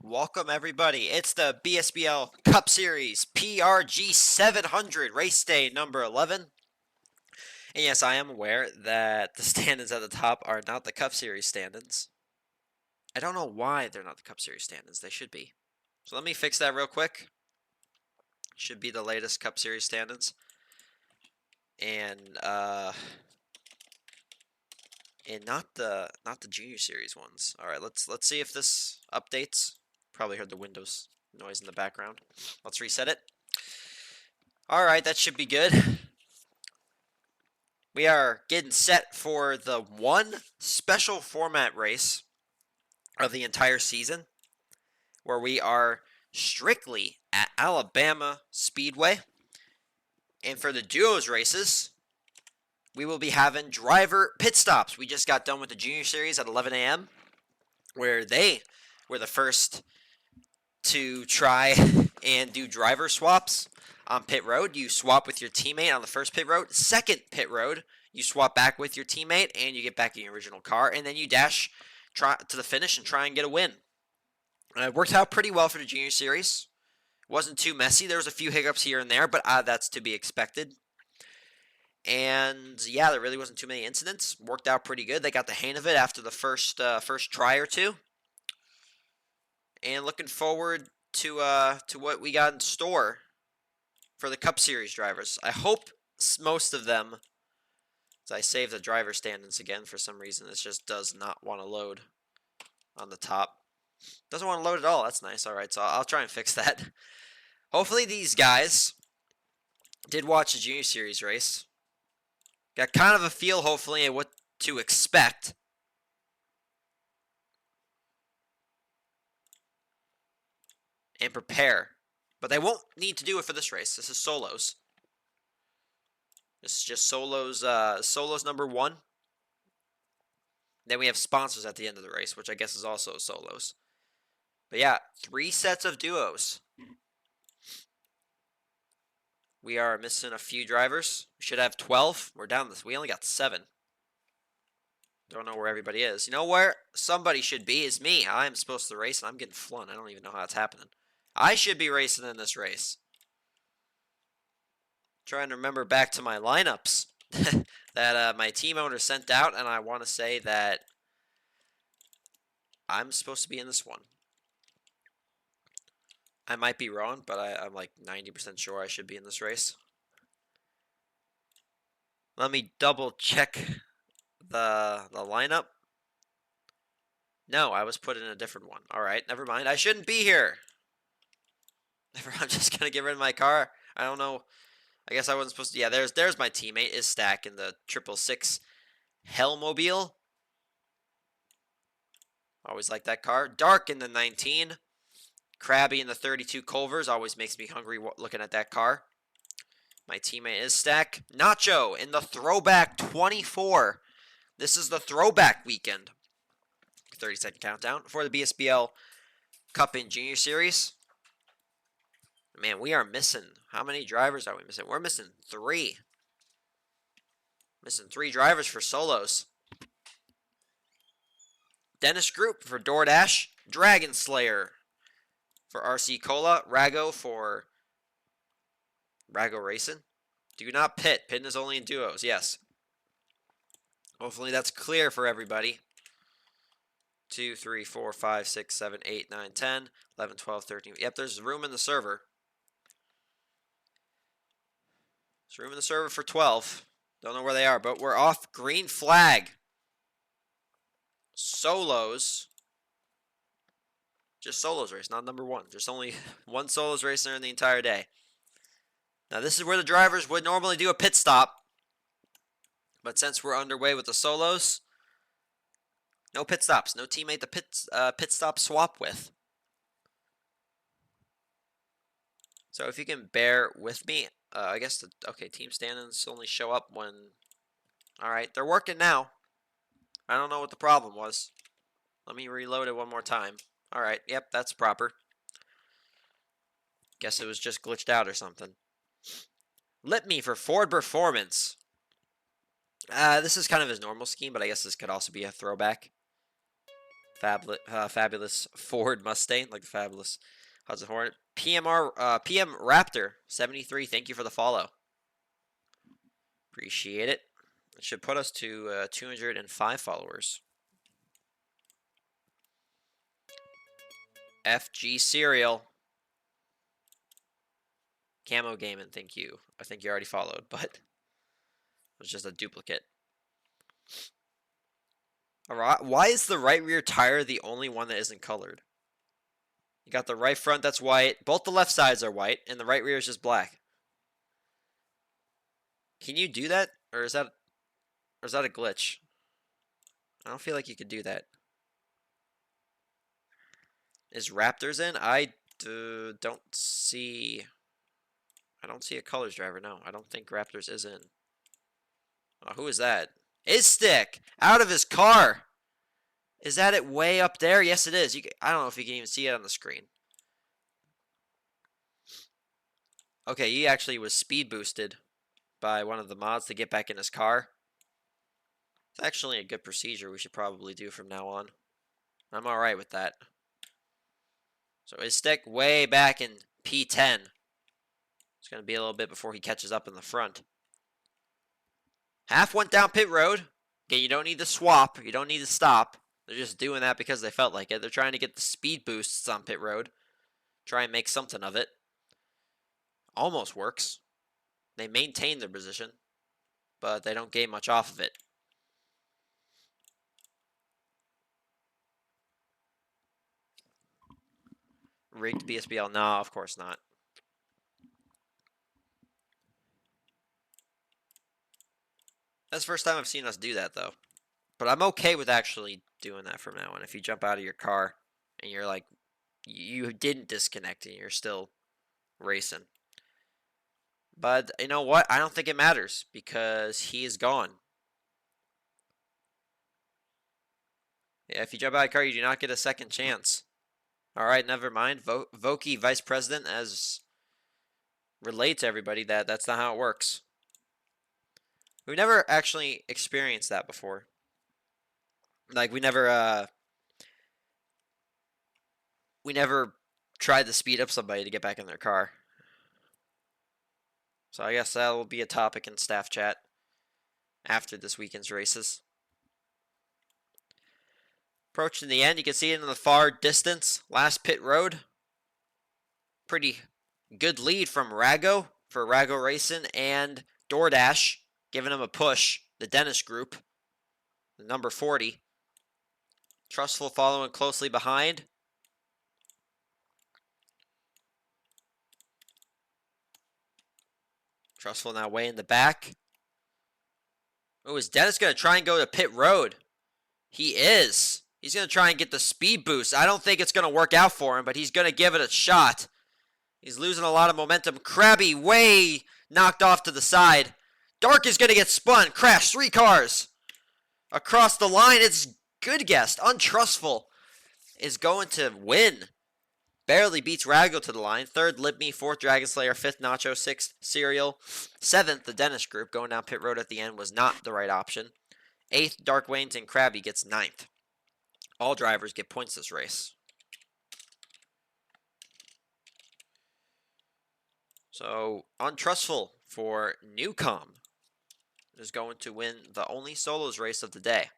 Welcome everybody. It's the BSBL Cup Series PRG 700 race day number 11. And yes, I am aware that the standings at the top are not the Cup Series standings. I don't know why they're not the Cup Series standings. They should be. So let me fix that real quick. Should be the latest Cup Series standings. And not the Junior Series ones. All right, let's see if this updates. Probably heard the Windows noise in the background. Let's reset it. All right, that should be good. We are getting set for the one special format race of the entire season, where we are strictly at Alabama Speedway. And for the duos races, we will be having driver pit stops. We just got done with the Junior Series at 11 a.m., where they were the first to try and do driver swaps on pit road. You swap with your teammate on the first pit road. Second pit road, you swap back with your teammate and you get back in your original car, and then you dash to the finish and try and get a win. It worked out pretty well for the Junior Series. Wasn't too messy. There was a few hiccups here and there, but that's to be expected. And yeah, there really wasn't too many incidents. Worked out pretty good. They got the hang of it after the first try or two. And looking forward to what we got in store for the Cup Series drivers. I hope most of them, as I save the driver standings again for some reason, this just does not want to load on the top. Doesn't want to load at all. That's nice. All right, so I'll try and fix that. Hopefully these guys did watch the Junior Series race. Got kind of a feel, hopefully, of what to expect. And prepare. But they won't need to do it for this race. This is solos. This is just solos, solos number 1. Then we have sponsors at the end of the race, which I guess is also solos. But yeah, 3 sets of duos. We are missing a few drivers. We should have 12. We're down this. We only got 7. Don't know where everybody is. You know where somebody should be is me. I'm supposed to race, and I'm getting flung. I don't even know how it's happening. I should be racing in this race. Trying to remember back to my lineups that my team owner sent out, and I want to say that I'm supposed to be in this one. I might be wrong, but I'm like 90% sure I should be in this race. Let me double check the lineup. No, I was put in a different one. All right, never mind. I shouldn't be here. I'm just going to get rid of my car. I don't know. I guess I wasn't supposed to. Yeah, there's my teammate, is Stack in the 666 Hellmobile. Always like that car. Dark in the 19. Krabby in the 32 Culvers. Always makes me hungry looking at that car. My teammate is Stack. Nacho in the Throwback 24. This is the Throwback weekend. 30-second countdown for the BSBL Cup and Junior Series. Man, we are missing. How many drivers are we missing? We're missing 3. Missing 3 drivers for solos. Dennis Group for DoorDash. Dragon Slayer for RC Cola. Rago for Rago Racing. Do not pit. Pitting is only in duos. Yes. Hopefully that's clear for everybody. 2, 3, 4, 5, 6, 7, 8, 9, 10, 11, 12, 13. Yep, there's room in the server. There's room in the server for 12. Don't know where they are, but we're off. Green flag. Solos. Just solos race, not number 1. There's only 1 solos racer in the entire day. Now, this is where the drivers would normally do a pit stop. But since we're underway with the solos, no pit stops. No teammate to pit stop swap with. So if you can bear with me, I guess okay, team standings only show up when. All right, they're working now. I don't know what the problem was. Let me reload it one more time. All right, yep, that's proper. Guess it was just glitched out or something. Let me for Ford Performance. This is kind of his normal scheme, but I guess this could also be a throwback. Fabulous Ford Mustang, like the fabulous Hudson Hornet. PM Raptor 73. Thank you for the follow. Appreciate it. It should put us to 205 followers. FG Cereal. Camo Gaming, thank you. I think you already followed, but it was just a duplicate. Alright, why is the right rear tire the only one that isn't colored? You got the right front that's white, both the left sides are white, and the right rear is just black. Can you do that? Or is that a glitch? I don't feel like you could do that. Is Raptors in? I don't see a colors driver, no. I don't think Raptors is in. Oh, who is that? Stick out of his car. Is that it way up there? Yes, it is. I don't know if you can even see it on the screen. Okay, he actually was speed boosted by one of the mods to get back in his car. It's actually a good procedure we should probably do from now on. I'm alright with that. So his stick way back in P10. It's going to be a little bit before he catches up in the front. Half went down pit road. Okay, you don't need to swap. You don't need to stop. They're just doing that because they felt like it. They're trying to get the speed boosts on pit road. Try and make something of it. Almost works. They maintain their position, but they don't gain much off of it. Rigged BSBL? No, of course not. That's the first time I've seen us do that, though. But I'm okay with actually doing that from now on. If you jump out of your car and you're like, you didn't disconnect and you're still racing. But you know what? I don't think it matters because he is gone. Yeah, if you jump out of your car, you do not get a second chance. All right, never mind. Voki Vice President has relayed to everybody that that's not how it works. We've never actually experienced that before. Like we never tried to speed up somebody to get back in their car. So I guess that will be a topic in staff chat after this weekend's races. Approaching the end, you can see it in the far distance. Last pit road. Pretty good lead from Rago for Rago Racing and DoorDash, giving him a push. The Dennis group, the number 40. Trustful following closely behind. Trustful now way in the back. Oh, is Dennis going to try and go to pit road? He is. He's going to try and get the speed boost. I don't think it's going to work out for him, but he's going to give it a shot. He's losing a lot of momentum. Krabby way knocked off to the side. Dark is going to get spun. Crash 3 cars. Across the line, it's good guest. Untrustful is going to win. Barely beats Rago to the line. 3rd, Libme. 4th, Dragon Slayer. 5th, Nacho. 6th, Cereal. 7th, the Dennis group. Going down pit road at the end was not the right option. 8th, Dark Waynes and Krabby gets 9th. All drivers get points this race. So, Untrustful for Newcom is going to win the only solos race of the day.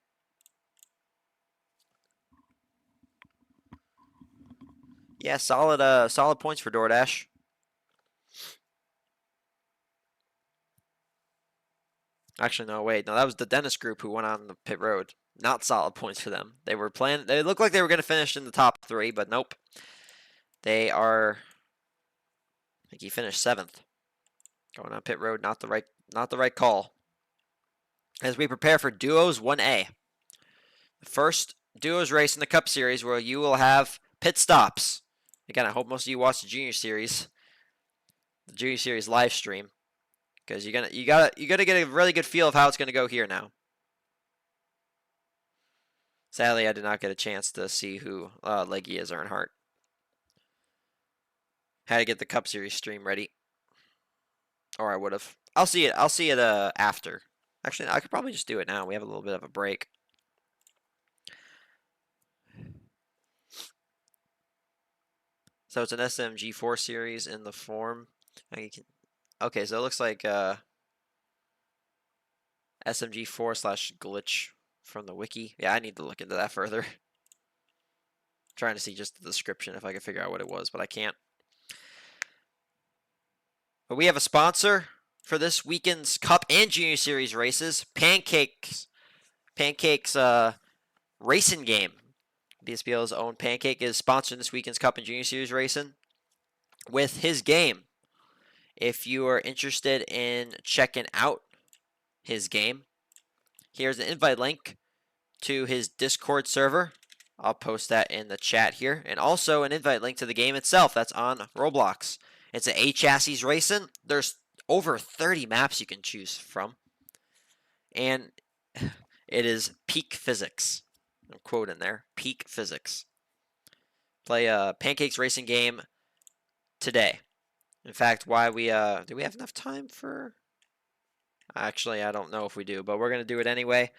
Yeah, solid points for DoorDash. Actually, no, wait. No, that was the Dennis group who went on the pit road. Not solid points for them. They looked like they were going to finish in the top 3, but nope. They are, I think he finished 7th. Going on pit road, not the right call. As we prepare for Duos 1A. The first Duos race in the Cup Series where you will have pit stops. Again, I hope most of you watch the Junior Series live stream, because you gotta get a really good feel of how it's gonna go here now. Sadly, I did not get a chance to see who Leggy is, Earnhardt. Had to get the Cup Series stream ready, or I would have. I'll see it after. Actually, I could probably just do it now. We have a little bit of a break. So it's an SMG4 series in the form. Okay, so it looks like SMG4/glitch from the wiki. Yeah, I need to look into that further. Trying to see just the description if I can figure out what it was, but I can't. But we have a sponsor for this weekend's Cup and Junior Series races. Pancakes racing game. BSBL's own Pancake is sponsoring this weekend's Cup and Junior Series racing with his game. If you are interested in checking out his game, here's an invite link to his Discord server. I'll post that in the chat here. And also an invite link to the game itself that's on Roblox. It's an A-Chassis racing. There's over 30 maps you can choose from. And it is peak physics. I'm quoting there. Peak physics. Play a Pancakes racing game today. In fact, why we do we have enough time for? Actually, I don't know if we do, but we're gonna do it anyway.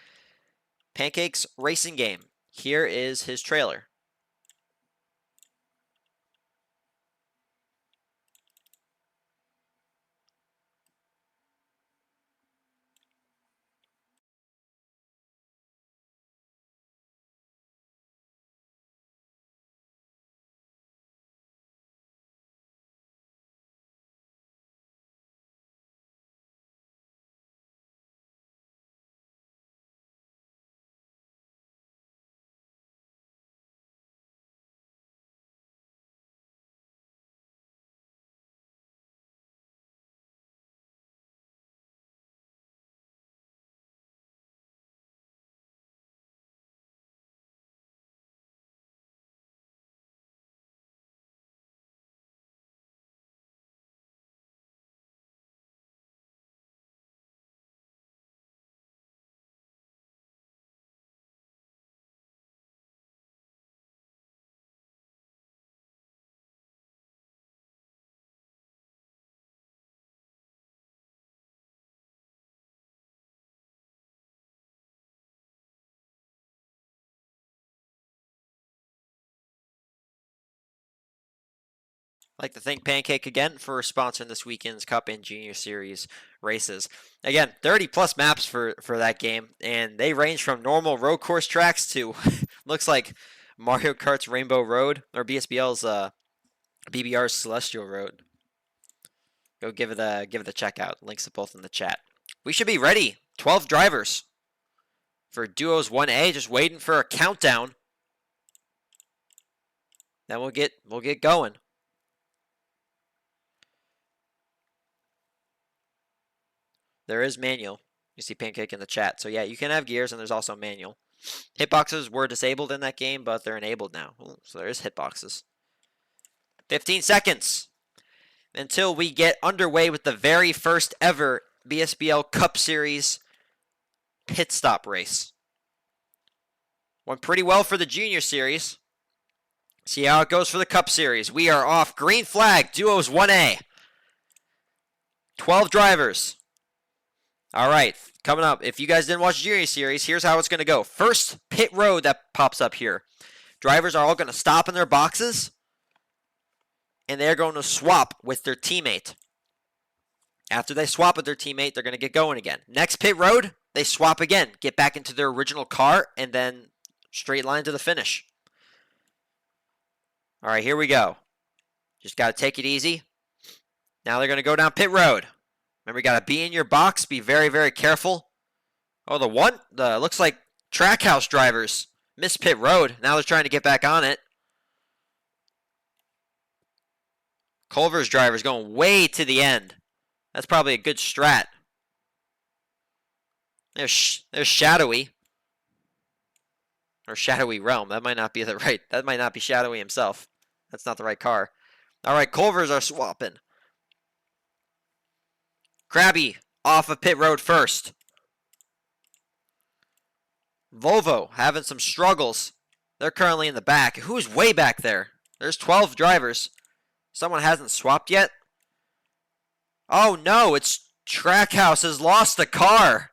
Pancakes racing game. Here is his trailer. I'd like to thank Pancake again for sponsoring this weekend's Cup and Junior Series races. Again, 30 plus maps for that game, and they range from normal road course tracks to looks like Mario Kart's Rainbow Road or BSBL's BBR's Celestial Road. Go give it a check out. Links are both in the chat. We should be ready. 12 drivers for Duos 1A. Just waiting for a countdown. Then we'll get going. There is manual. You see Pancake in the chat. So yeah, you can have gears, and there's also manual. Hitboxes were disabled in that game, but they're enabled now. Ooh, so there is hitboxes. 15 seconds until we get underway with the very first ever BSBL Cup Series pit stop race. Went pretty well for the Junior Series. See how it goes for the Cup Series. We are off. Green flag, Duos 1A. 12 drivers. All right, coming up. If you guys didn't watch Junior Series, here's how it's going to go. First pit road that pops up here. Drivers are all going to stop in their boxes, and they're going to swap with their teammate. After they swap with their teammate, they're going to get going again. Next pit road, they swap again, get back into their original car, and then straight line to the finish. All right, here we go. Just got to take it easy. Now they're going to go down pit road. Remember, you got to be in your box. Be very, very careful. Oh, the looks like Trackhouse drivers missed pit road. Now they're trying to get back on it. Culver's driver's going way to the end. That's probably a good strat. There's Shadowy. Or Shadowy Realm. That might not be the right. That might not be Shadowy himself. That's not the right car. All right, Culver's are swapping. Krabby off of pit road first. Volvo having some struggles. They're currently in the back. Who's way back there? There's 12 drivers. Someone hasn't swapped yet. Oh no, it's Trackhouse has lost a car.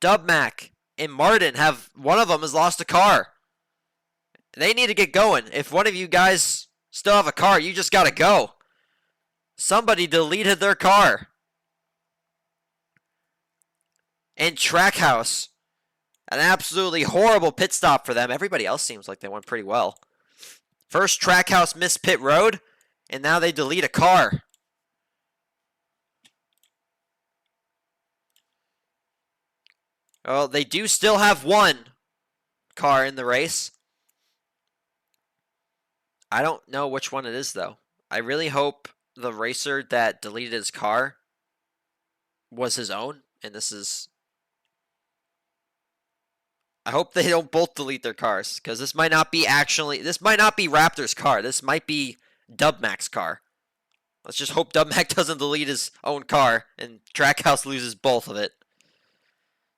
Dubmac and Martin have, one of them has lost a car. They need to get going. If one of you guys still have a car, you just gotta go. Somebody deleted their car. And Trackhouse, an absolutely horrible pit stop for them. Everybody else seems like they went pretty well. First, Trackhouse missed pit road, and now they delete a car. Well, they do still have one car in the race. I don't know which one it is, though. I really hope the racer that deleted his car was his own, and this is... I hope they don't both delete their cars, because this might not be Raptor's car. This might be Dubmac's car. Let's just hope Dubmac doesn't delete his own car, and Trackhouse loses both of it.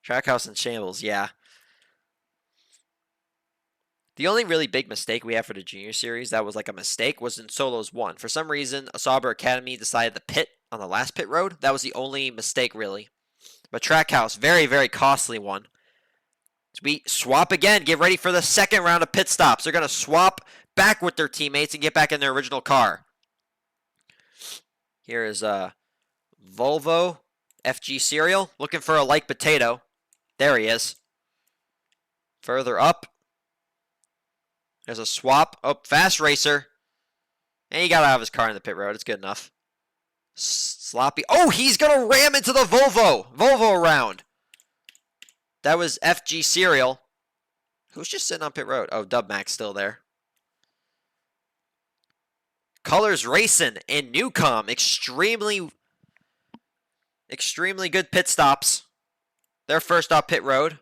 Trackhouse in shambles, yeah. The only really big mistake we have for the Junior Series that was like a mistake was in Solos 1. For some reason, Sauber Academy decided to pit on the last pit road. That was the only mistake, really. But Trackhouse, very, very costly one. We swap again. Get ready for the second round of pit stops. They're going to swap back with their teammates and get back in their original car. Here is Volvo FG Serial looking for a like potato. There he is. Further up. There's a swap. Oh, Fast Racer. And he got out of his car in the pit road. It's good enough. Sloppy. Oh, he's going to ram into the Volvo. Volvo around. That was FG Serial. Who's just sitting on pit road? Oh, Dubmac's still there. Colors Racing and Newcom. Extremely good pit stops. They're first off pit road.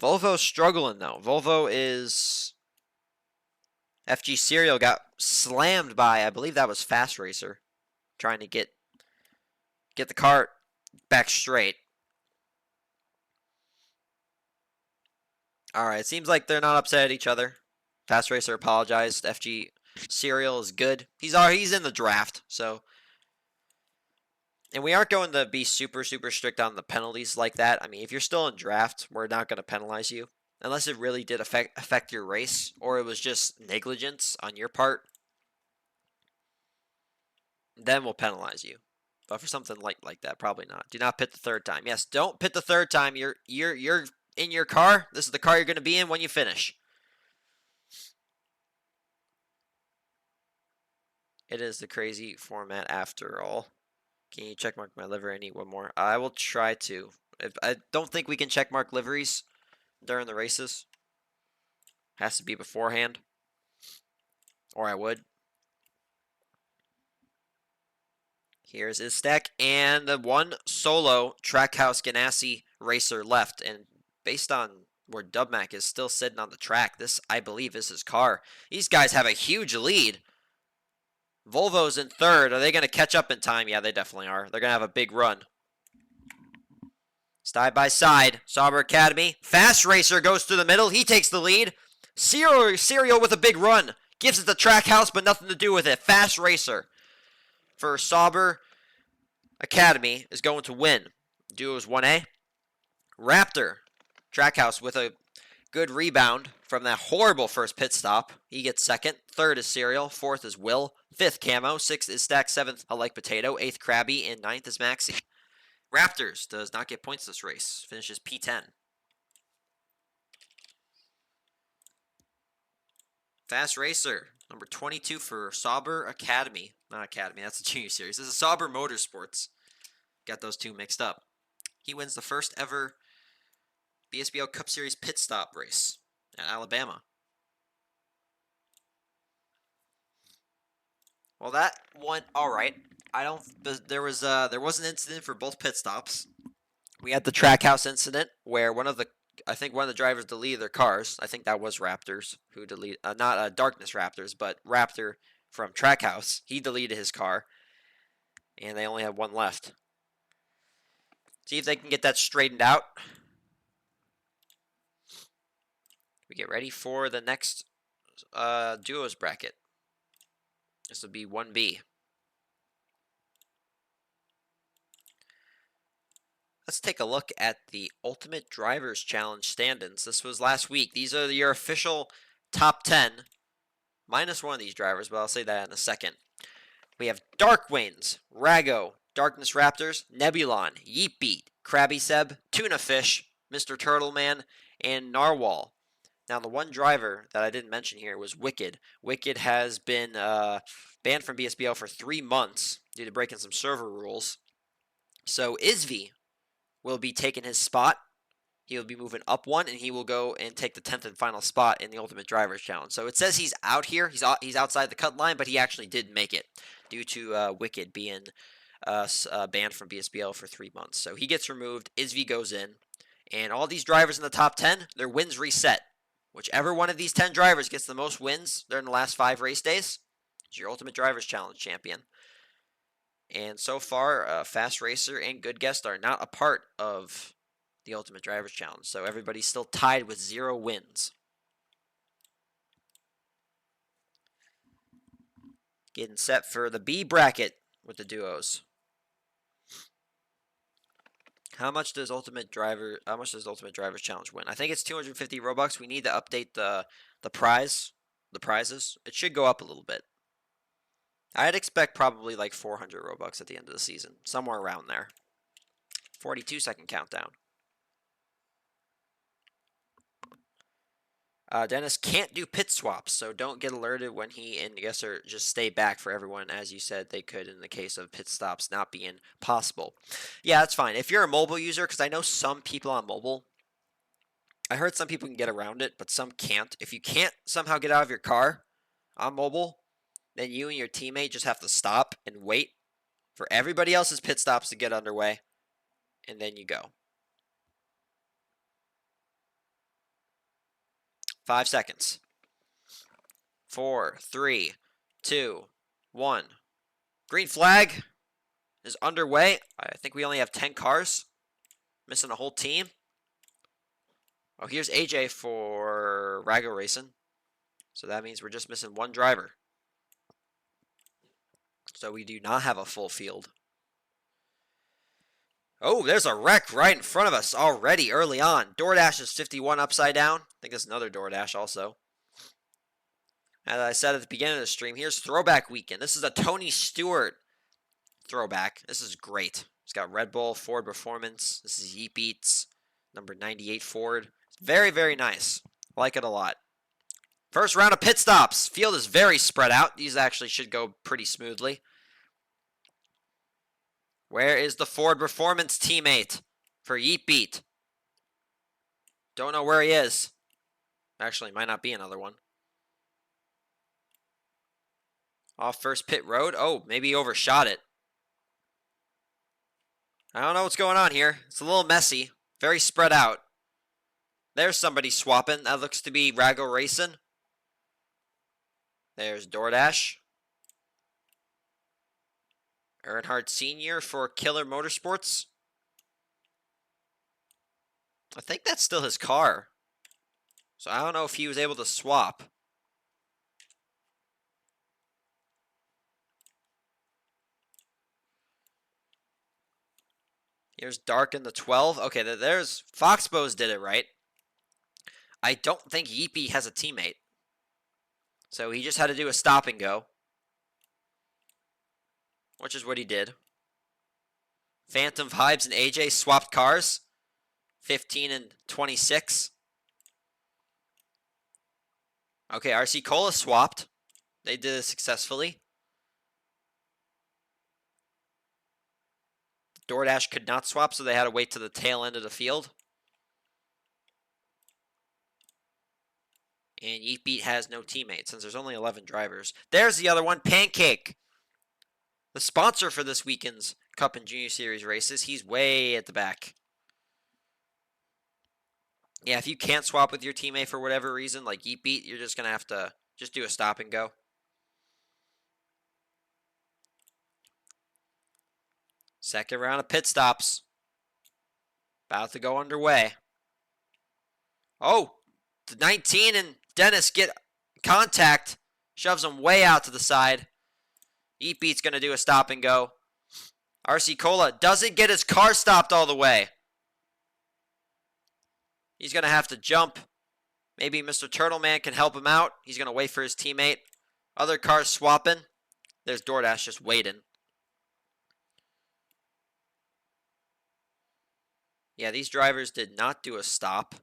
Volvo's struggling, though. Volvo is... FG Serial got slammed by, I believe that was Fast Racer. Trying to get the car back straight. Alright, it seems like they're not upset at each other. Fast Racer apologized. FG Serial is good. He's in the draft, so... And we aren't going to be super, super strict on the penalties like that. I mean, if you're still in draft, we're not going to penalize you. Unless it really did affect your race, or it was just negligence on your part. Then we'll penalize you. But for something like that, probably not. Do not pit the third time. Yes, don't pit the third time. You're in your car. This is the car you're going to be in when you finish. It is the crazy format after all. Can you check mark my livery? I need one more. I will try to. I don't think we can check mark liveries during the races. Has to be beforehand. Or I would. Here's his stack. And the one solo Trackhouse Ganassi racer left. And based on where Dubmac is still sitting on the track, this, I believe, is his car. These guys have a huge lead. Volvo's in third. Are they going to catch up in time? Yeah, they definitely are. They're going to have a big run. Side by side. Sauber Academy. Fast Racer goes through the middle. He takes the lead. Serial with a big run. Gives it to Trackhouse, but nothing to do with it. Fast Racer for Sauber Academy is going to win. Duos 1A. Raptor. Trackhouse with a good rebound from that horrible first pit stop. He gets second. Third is Serial. Fourth is Will. Fifth, Camo. Sixth is Stack. Seventh, I Like Potato. Eighth, Krabby. And ninth is Maxi. Raptors does not get points this race. Finishes P10. Fast Racer, number 22 for Sauber Academy. Not Academy, that's the Junior Series. This is Sauber Motorsports. Got those two mixed up. He wins the first ever BSBL Cup Series pit stop race at Alabama. Well, that went all right. There was an incident for both pit stops. We had the Trackhouse incident where I think one of the drivers deleted their cars. I think that was Raptors who deleted, not Darkness Raptors, but Raptor from Trackhouse. He deleted his car, and they only had one left. See if they can get that straightened out. We get ready for the next duos bracket. This will be 1B. Let's take a look at the Ultimate Drivers Challenge stand-ins. This was last week. These are your official top 10, minus one of these drivers, but I'll say that in a second. We have Darkwinds, Rago, Darkness Raptors, Nebulon, Yeetbeat, Krabby Seb, Tuna Fish, Mr. Turtleman, and Narwhal. Now, the one driver that I didn't mention here was Wicked. Wicked has been banned from BSBL for 3 months due to breaking some server rules. So Isvi will be taking his spot. He will be moving up one, and he will go and take the 10th and final spot in the Ultimate Drivers Challenge. So it says he's out here. He's outside the cut line, but he actually did make it due to Wicked being banned from BSBL for 3 months. So he gets removed. Isvi goes in. And all these drivers in the top 10, their wins reset. Whichever one of these 10 drivers gets the most wins during the last 5 race days is your Ultimate Drivers Challenge champion. And so far, Fast Racer and Good Guest are not a part of the Ultimate Drivers Challenge. So everybody's still tied with 0 wins. Getting set for the B bracket with the duos. How much does Ultimate Drivers Challenge win? I think it's 250 Robux. We need to update the prizes. It should go up a little bit. I'd expect probably like 400 Robux at the end of the season. Somewhere around there. 42-second countdown. Dennis can't do pit swaps, so don't get alerted when he and Gesser just stay back for everyone, as you said they could in the case of pit stops not being possible. Yeah, that's fine. If you're a mobile user, because I know some people on mobile, I heard some people can get around it, but some can't. If you can't somehow get out of your car on mobile, then you and your teammate just have to stop and wait for everybody else's pit stops to get underway, and then you go. 5 seconds. 4, 3, 2, 1. Green flag is underway. I think we only have 10 cars. Missing a whole team. Oh, here's AJ for Rago Racing. So that means we're just missing one driver. So we do not have a full field. Oh, there's a wreck right in front of us already early on. DoorDash is 51 upside down. I think there's another DoorDash also. As I said at the beginning of the stream, here's Throwback Weekend. This is a Tony Stewart throwback. This is great. It's got Red Bull, Ford Performance. This is Yeetbeats, number 98 Ford. Very, very nice. I like it a lot. First round of pit stops. Field is very spread out. These actually should go pretty smoothly. Where is the Ford Performance teammate for Yeetbeat? Don't know where he is. Actually, might not be another one. Off first pit road. Oh, maybe he overshot it. I don't know what's going on here. It's a little messy. Very spread out. There's somebody swapping. That looks to be Rago Racing. There's DoorDash. Earnhardt Sr. for Killer Motorsports. I think that's still his car. So I don't know if he was able to swap. Here's Dark in the 12. Okay, there's Foxbows did it right. I don't think Yeepy has a teammate. So he just had to do a stop and go. Which is what he did. Phantom Vibes and AJ swapped cars. 15 and 26. Okay, RC Cola swapped. They did it successfully. DoorDash could not swap, so they had to wait to the tail end of the field. And Yeetbeat has no teammates since there's only 11 drivers. There's the other one, Pancake. The sponsor for this weekend's Cup and Junior Series races. He's way at the back. Yeah, if you can't swap with your teammate for whatever reason, like Yeetbeat, you're just going to have to just do a stop and go. Second round of pit stops. About to go underway. Oh, the 19 and Dennis get contact. Shoves him way out to the side. Yeetbeat's going to do a stop and go. RC Cola doesn't get his car stopped all the way. He's going to have to jump. Maybe Mr. Turtleman can help him out. He's going to wait for his teammate. Other cars swapping. There's DoorDash just waiting. Yeah, these drivers did not do a stop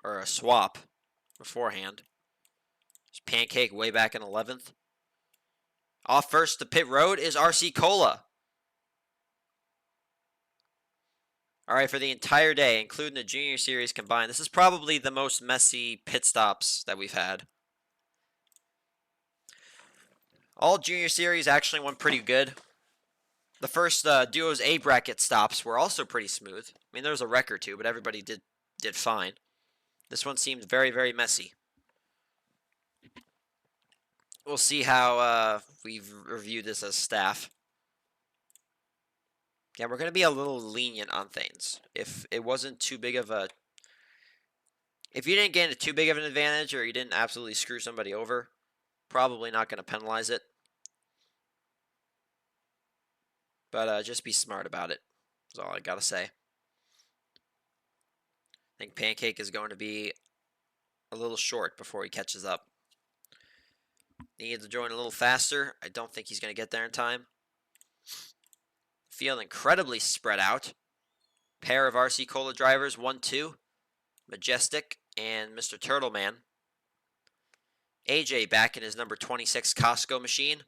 or a swap beforehand. There's Pancake way back in 11th. Off first to pit road is RC Cola. All right, for the entire day, including the Junior Series combined, this is probably the most messy pit stops that we've had. All Junior Series actually went pretty good. The first Duos A bracket stops were also pretty smooth. I mean, there was a wreck or two, but everybody did fine. This one seemed very, very messy. We'll see how we've reviewed this as staff. Yeah, we're going to be a little lenient on things. If it wasn't too big of a... If you didn't get into too big of an advantage or you didn't absolutely screw somebody over, probably not going to penalize it. But just be smart about it. That's all I got to say. I think Pancake is going to be a little short before he catches up. He needs to join a little faster. I don't think he's going to get there in time. Field incredibly spread out. Pair of RC Cola drivers, 1-2. Majestic and Mr. Turtleman. AJ back in his number 26 Costco machine.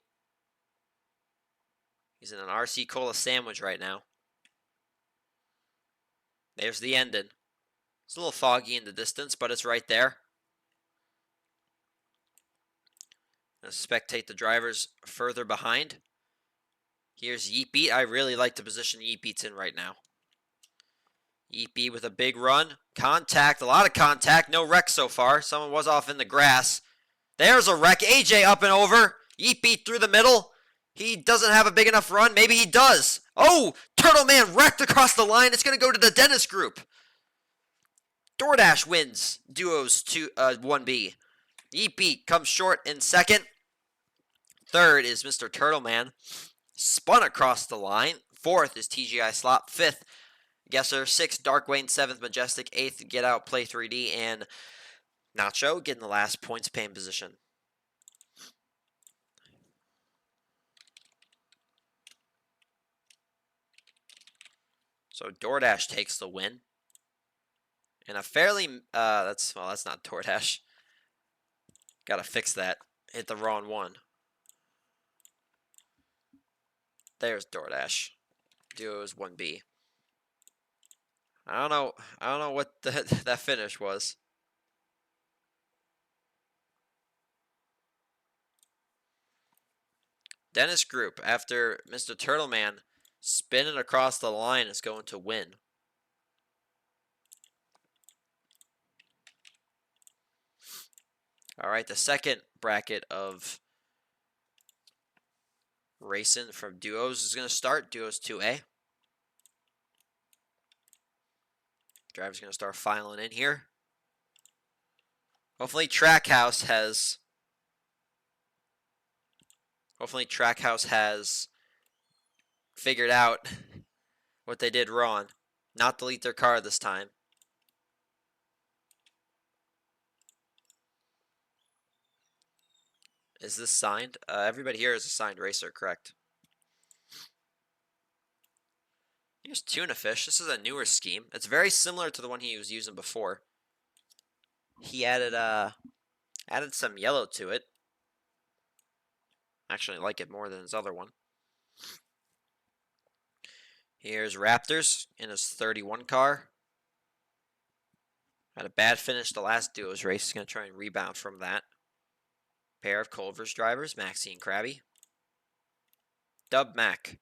He's in an RC Cola sandwich right now. There's the ending. It's a little foggy in the distance, but it's right there. Gonna spectate the drivers further behind. Here's Yeet Beat. I really like the position Yeet Beat's in right now. Yeet Beat with a big run. Contact, a lot of contact. No wreck so far. Someone was off in the grass. There's a wreck. AJ up and over. Yeet Beat through the middle. He doesn't have a big enough run. Maybe he does. Oh, Turtleman wrecked across the line. It's going to go to the Dennis group. DoorDash wins Duos 1B. Yeet Beat comes short in second. Third is Mr. Turtleman. Spun across the line. Fourth is TGI Slop. Fifth, Guesser. Sixth, Dark Wayne. Seventh, Majestic. Eighth, Get Out, Play 3D. And Nacho getting the last points paying position. So DoorDash takes the win. And a fairly, that's not DoorDash. Gotta fix that. Hit the wrong one. There's DoorDash. Duos 1B. I don't know what that finish was. Dennis Group, after Mr. Turtleman spinning across the line, is going to win. All right, the second bracket of racing from Duos is going to start. Duos 2A. Driver's going to start filing in here. Hopefully Trackhouse has figured out what they did wrong. Not delete their car this time. Is this signed? Everybody here is a signed racer, correct? Here's Tuna Fish. This is a newer scheme. It's very similar to the one he was using before. He added some yellow to it. Actually, I like it more than his other one. Here's Raptors in his 31 car. Had a bad finish the last Duos race. He's going to try and rebound from that. Pair of Culver's drivers, Maxie and Krabby. Dub Mac,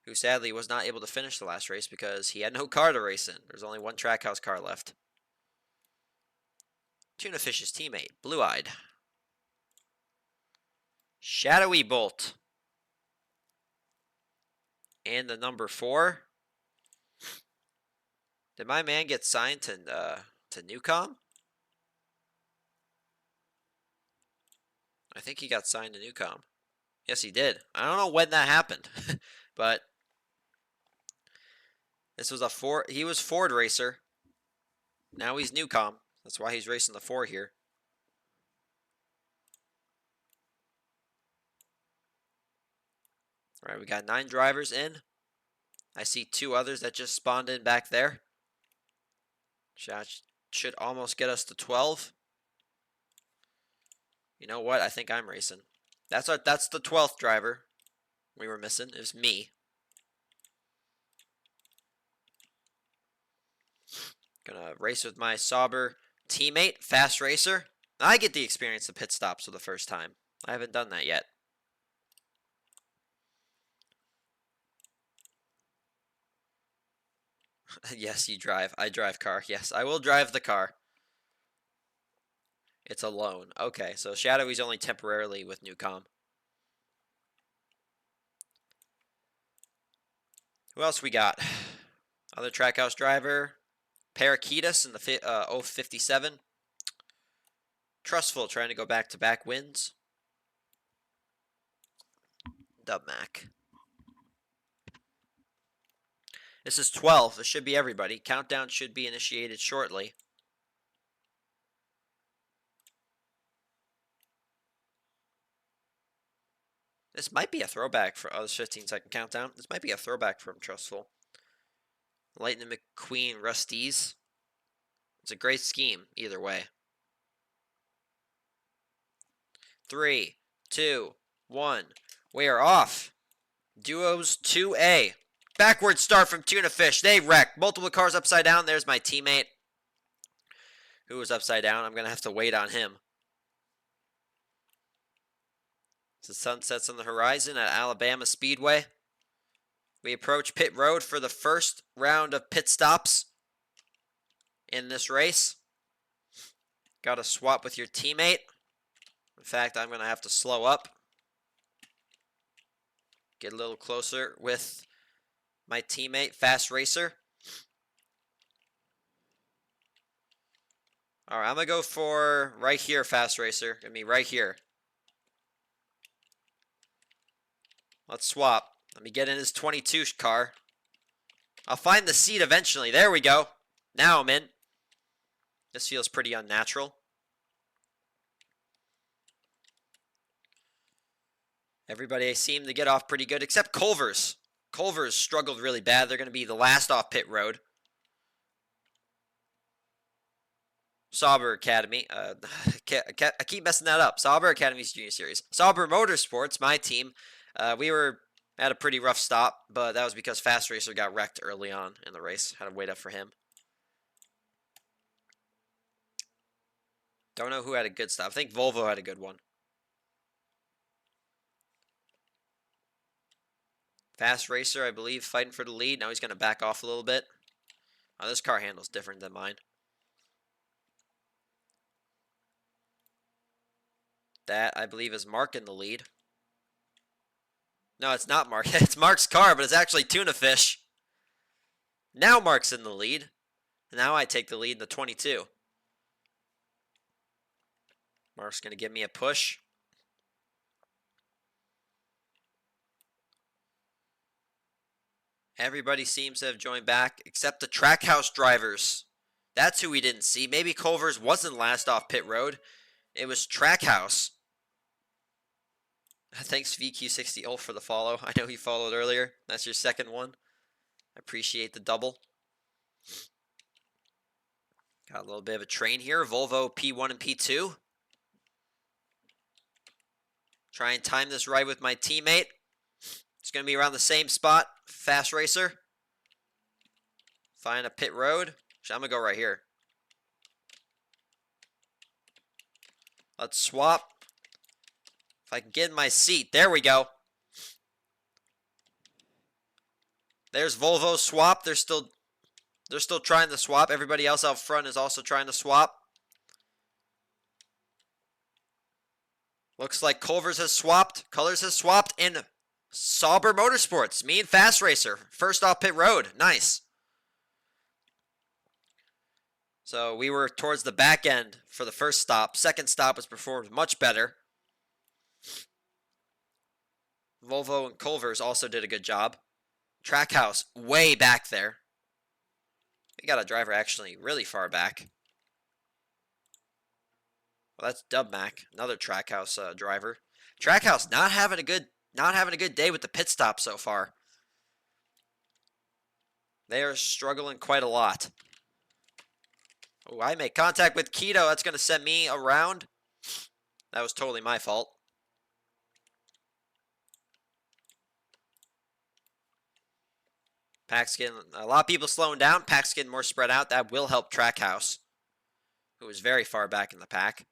who sadly was not able to finish the last race because he had no car to race in. There's only one Trackhouse car left. Tuna Fish's teammate, Blue Eyed. Shadowy Bolt. And the number 4. Did my man get signed to Newcom? I think he got signed to Newcom. Yes, he did. I don't know when that happened, but this was he was Ford racer. Now he's Newcom. That's why he's racing the 4 here. All right, we got 9 drivers in. I see 2 others that just spawned in back there. Should almost get us to 12. You know what? I think I'm racing. That's the 12th driver we were missing. It was me. Gonna race with my Sauber teammate, Fast Racer. I get the experience of pit stops for the first time. I haven't done that yet. Yes, you drive. I drive car. Yes, I will drive the car. It's a loan. Okay, so Shadowy's only temporarily with Newcom. Who else we got? Other Trackhouse driver. Parakeetus in the 057. Trustful trying to go back-to-back wins. Dubmac. This is 12. This should be everybody. Countdown should be initiated shortly. This might be a throwback for this 15-second countdown. This might be a throwback from Trustful. Lightning McQueen Rusties. It's a great scheme either way. 3, 2, 1. We are off. Duos 2A. Backward start from Tuna Fish. They wrecked. Multiple cars upside down. There's my teammate who was upside down. I'm going to have to wait on him. The sun sets on the horizon at Alabama Speedway. We approach pit road for the first round of pit stops in this race. Got to swap with your teammate. In fact, I'm going to have to slow up. Get a little closer with my teammate, Fast Racer. All right, I'm going to go for right here, Fast Racer. Give me right here. Let's swap. Let me get in his 22 car. I'll find the seat eventually. There we go. Now I'm in. This feels pretty unnatural. Everybody seemed to get off pretty good, except Culver's. Culver's struggled really bad. They're going to be the last off pit road. Sauber Academy. I keep messing that up. Sauber Academy's Junior Series. Sauber Motorsports, my team. We were at a pretty rough stop, but that was because Fast Racer got wrecked early on in the race. Had to wait up for him. Don't know who had a good stop. I think Volvo had a good one. Fast Racer, I believe, fighting for the lead. Now he's going to back off a little bit. Oh, this car handles different than mine. That, I believe, is Mark in the lead. No, it's not Mark. It's Mark's car, but it's actually Tuna Fish. Now Mark's in the lead. Now I take the lead in the 22. Mark's going to give me a push. Everybody seems to have joined back, except the Trackhouse drivers. That's who we didn't see. Maybe Culver's wasn't last off pit road. It was Trackhouse. Thanks, VQ60 for the follow. I know he followed earlier. That's your second one. I appreciate the double. Got a little bit of a train here. Volvo P1 and P2. Try and time this right with my teammate. It's going to be around the same spot. Fast Racer. Find a pit road. I'm going to go right here. Let's swap. If I can get in my seat. There we go. There's Volvo swap. They're still trying to swap. Everybody else out front is also trying to swap. Looks like Culver's has swapped. Colors has swapped. And Sauber Motorsports. Me and Fast Racer. First off pit road. Nice. So we were towards the back end for the first stop. Second stop was performed much better. Volvo and Culver's also did a good job. Trackhouse way back there. We got a driver actually really far back. Well, that's Dubmac, another Trackhouse driver. Trackhouse not having a good day with the pit stop so far. They are struggling quite a lot. Oh, I make contact with Keto. That's going to send me around. That was totally my fault. Pack's getting a lot of people slowing down. Pack's getting more spread out. That will help Trackhouse, who is very far back in the pack.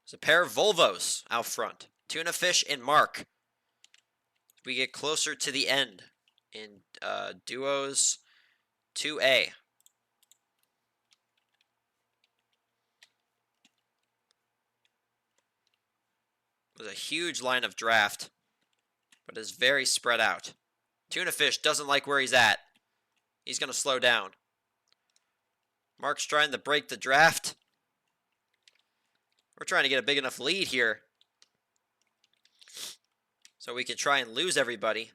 There's a pair of Volvos out front. Tuna Fish and Mark. We get closer to the end in duos 2A. It was a huge line of draft, but is very spread out. Tuna Fish doesn't like where he's at. He's going to slow down. Mark's trying to break the draft. We're trying to get a big enough lead here so we can try and lose everybody.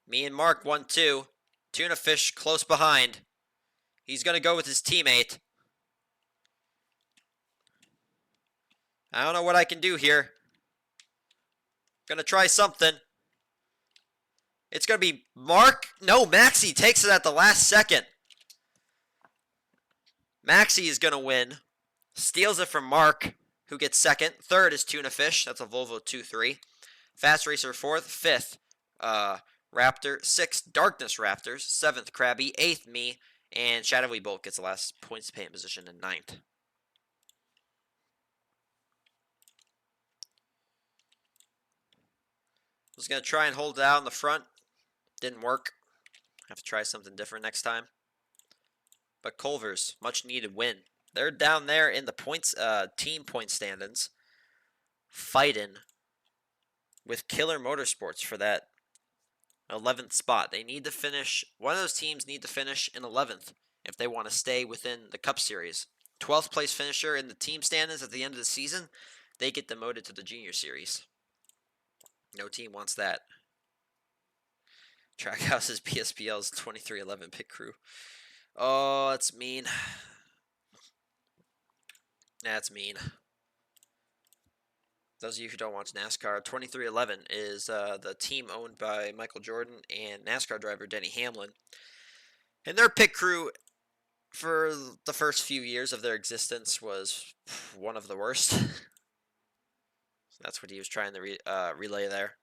Me and Mark 1-2. Tuna Fish close behind. He's going to go with his teammate. I don't know what I can do here. Going to try something. It's going to be Mark. No, Maxie takes it at the last second. Maxie is going to win. Steals it from Mark, who gets second. Third is Tuna Fish. That's a Volvo 2-3. Fast Racer fourth. Fifth, Raptor. Sixth, Darkness Raptors. Seventh, Krabby. Eighth, me. And Shadowy Bolt gets the last points paying position in ninth. Was going to try and hold it out in the front. Didn't work. Have to try something different next time. But Culver's, much needed win. They're down there in the points, team point standings, fighting with Killer Motorsports for that 11th spot. They need to finish, one of those teams need to finish in 11th if they want to stay within the Cup Series. 12th place finisher in the team standings at the end of the season, they get demoted to the Junior Series. No team wants that. Trackhouse's BSBL's 2311 pit crew. Oh, that's mean. That's mean. Those of you who don't watch NASCAR, 2311 is the team owned by Michael Jordan and NASCAR driver Denny Hamlin. And their pit crew for the first few years of their existence was one of the worst. That's what he was trying to relay there.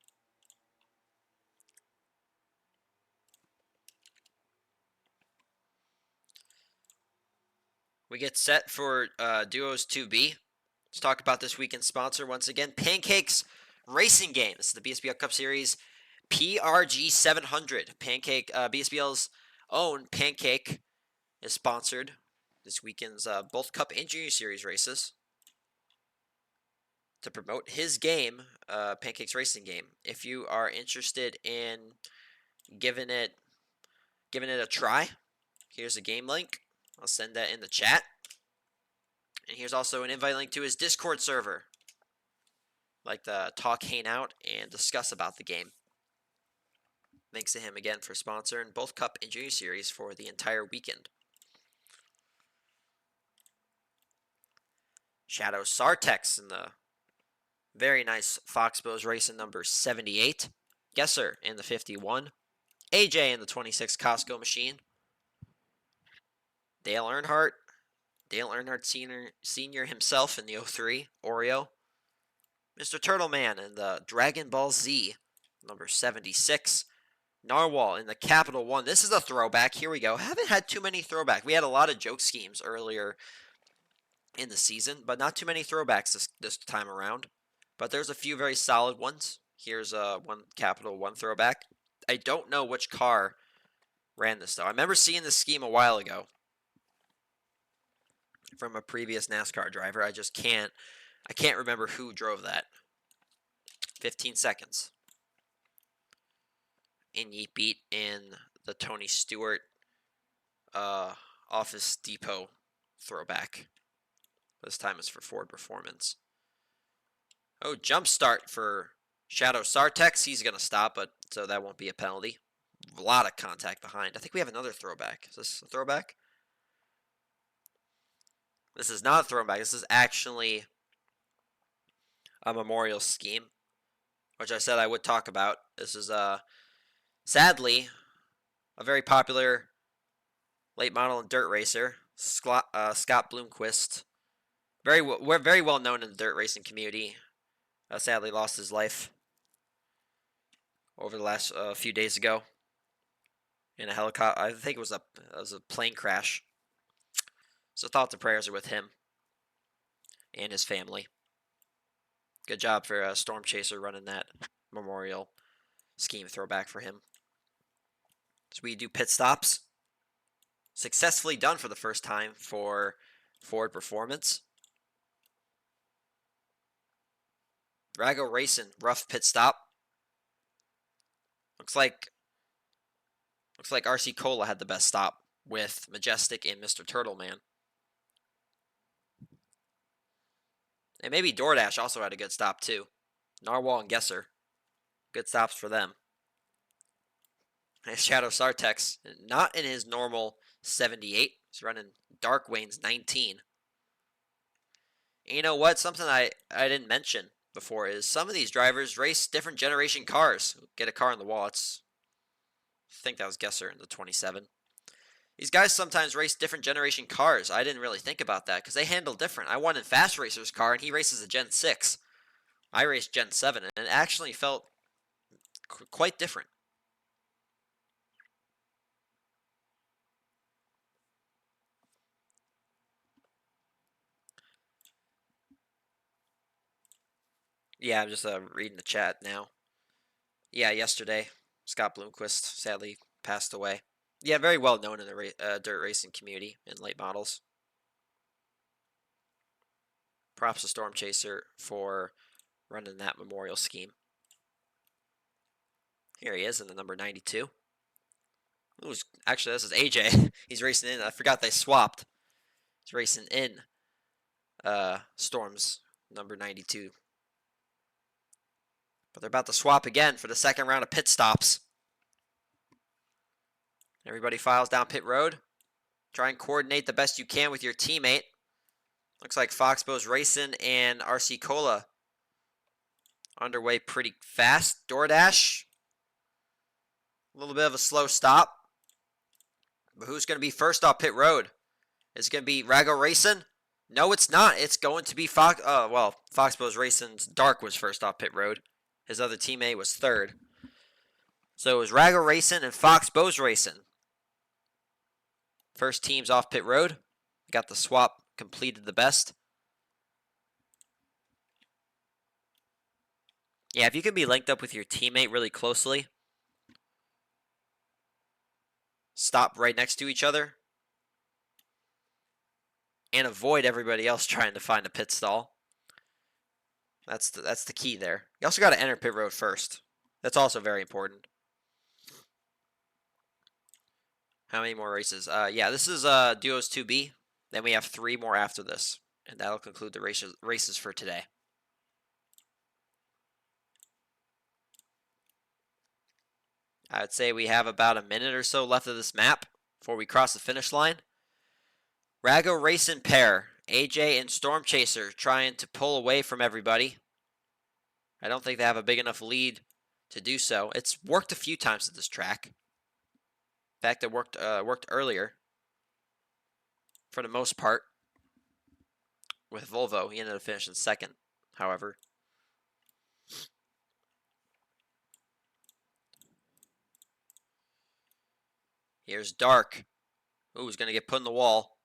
We get set for Duos 2B. Let's talk about this weekend's sponsor once again. Pancakes Racing Game. This is the BSBL Cup Series PRG 700. Pancake, BSBL's own Pancake is sponsored this weekend's both Cup and Junior Series races to promote his game, Pancakes Racing Game. If you are interested in giving it a try, here's a game link. I'll send that in the chat. And here's also an invite link to his Discord server. Like to talk, hang out, and discuss about the game. Thanks to him again for sponsoring both Cup and Junior Series for the entire weekend. Shadow Sartex in the very nice Foxbows racing number 78. Gesser in the 51. AJ in the 26 Costco machine. Dale Earnhardt Sr. himself in the 03 Oreo. Mr. Turtleman in the Dragon Ball Z number 76. Narwhal in the Capital One. This is a throwback. Here we go. Haven't had too many throwbacks. We had a lot of joke schemes earlier in the season, but not too many throwbacks this time around. But there's a few very solid ones. Here's one Capital One throwback. I don't know which car ran this, though. I remember seeing this scheme a while ago from a previous NASCAR driver. I can't remember who drove that. 15 seconds. In Yeet Beat in the Tony Stewart Office Depot throwback. This time it's for Ford Performance. Oh, jump start for Shadow Sartex, he's going to stop, but so that won't be a penalty. A lot of contact behind. I think we have another throwback. Is this a throwback? This is not a throwback. This is actually a memorial scheme, which I said I would talk about. This is, sadly, a very popular late model and dirt racer, Scott Bloomquist. We're very well known in the dirt racing community. Sadly lost his life over the last few days ago in a helicopter. I think it was a plane crash. So thoughts and prayers are with him and his family. Good job for Storm Chaser running that memorial scheme throwback for him. So we do pit stops. Successfully done for the first time for Ford Performance. Rago Racing, rough pit stop. Looks like RC Cola had the best stop with Majestic and Mr. Turtleman. And maybe DoorDash also had a good stop too. Narwhal and Gesser. Good stops for them. And Shadow Sartex, not in his normal 78. He's running Dark Wayne's 19. And you know what? Something I didn't mention before is some of these drivers race different generation cars. Get a car on the wall. I think that was Gesser in the 27. These guys sometimes race different generation cars. I didn't really think about that because they handle different. I won in Fast Racer's car and he races a Gen 6. I raced Gen 7 and it actually felt quite different. Yeah, I'm just reading the chat now. Yeah, yesterday, Scott Bloomquist sadly passed away. Yeah, very well known in the dirt racing community in late models. Props to Storm Chaser for running that memorial scheme. Here he is in the number 92. Ooh, actually, this is AJ. He's racing in. I forgot they swapped. He's racing in Storm's number 92. But they're about to swap again for the second round of pit stops. Everybody files down pit road. Try and coordinate the best you can with your teammate. Looks like Foxbow's racing and RC Cola underway pretty fast. DoorDash. A little bit of a slow stop. But who's going to be first off pit road? Is it going to be Rago Racing? No, it's not. It's going to be Foxbow's Racing's Dark was first off pit road. His other teammate was third. So it was Rago Racing and Foxbow's Racing. First teams off pit road. Got the swap completed the best. Yeah, if you can be linked up with your teammate really closely, stop right next to each other, and avoid everybody else trying to find a pit stall. That's the key there. You also got to enter pit road first. That's also very important. How many more races? Yeah, this is Duos 2B. Then we have 3 more after this. And that'll conclude the races for today. I would say we have about a minute or so left of this map before we cross the finish line. Rago Racing pair, AJ and Storm Chaser, trying to pull away from everybody. I don't think they have a big enough lead to do so. It's worked a few times at this track. In fact, it worked earlier for the most part with Volvo. He ended up finishing second, however. Here's Dark. Ooh, he's going to get put in the wall.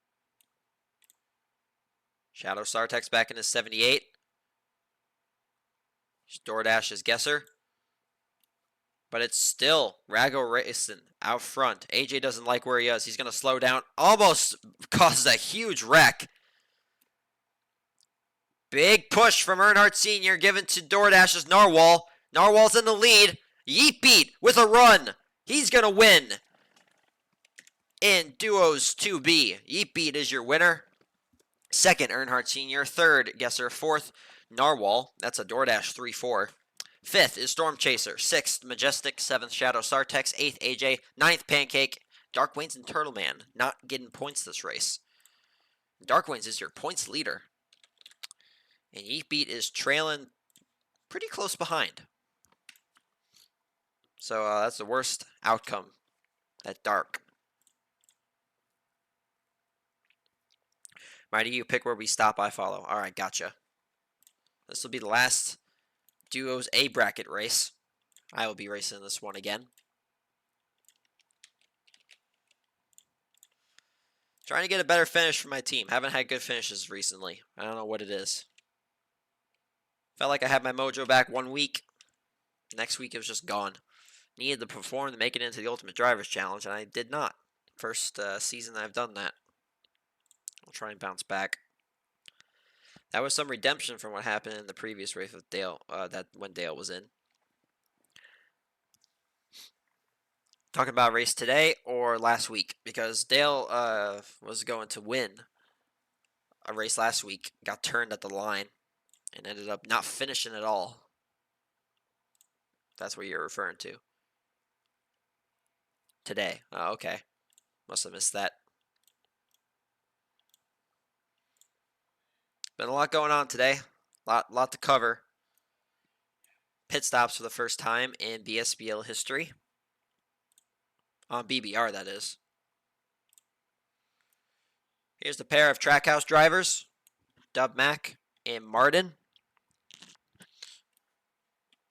Shadow Sartex back in his 78. DoorDash's Gesser. But it's still Rago Racing out front. AJ doesn't like where he is. He's going to slow down. Almost causes a huge wreck. Big push from Earnhardt Sr. given to DoorDash's Narwhal. Narwhal's in the lead. Yeet Beat with a run. He's going to win in Duos 2B. Yeet Beat is your winner. Second, Earnhardt Sr. Third, Gesser. Fourth, Narwhal. That's a DoorDash 3-4. 5th is Storm Chaser. 6th, Majestic. 7th, Shadow Sartex. 8th, AJ. 9th, Pancake. Dark Wings and Turtle Man not getting points this race. Dark Wings is your points leader. And Yeet Beat is trailing pretty close behind. So that's the worst outcome at Dark. Mighty, you pick where we stop, I follow. Alright, gotcha. This will be the last Duos A bracket race. I will be racing this one again. Trying to get a better finish for my team. Haven't had good finishes recently. I don't know what it is. Felt like I had my mojo back 1 week. Next week it was just gone. Needed to perform to make it into the Ultimate Drivers Challenge, and I did not. First season I've done that. I'll try and bounce back. That was some redemption from what happened in the previous race with Dale. When Dale was in. Talking about a race today or last week, because Dale was going to win a race last week, got turned at the line, and ended up not finishing at all. That's what you're referring to. Today. Oh, okay. Must have missed that. Been a lot going on today. Lot to cover. Pit stops for the first time in BSBL history. On BBR, that is. Here's the pair of Trackhouse drivers. Dub Mac and Martin.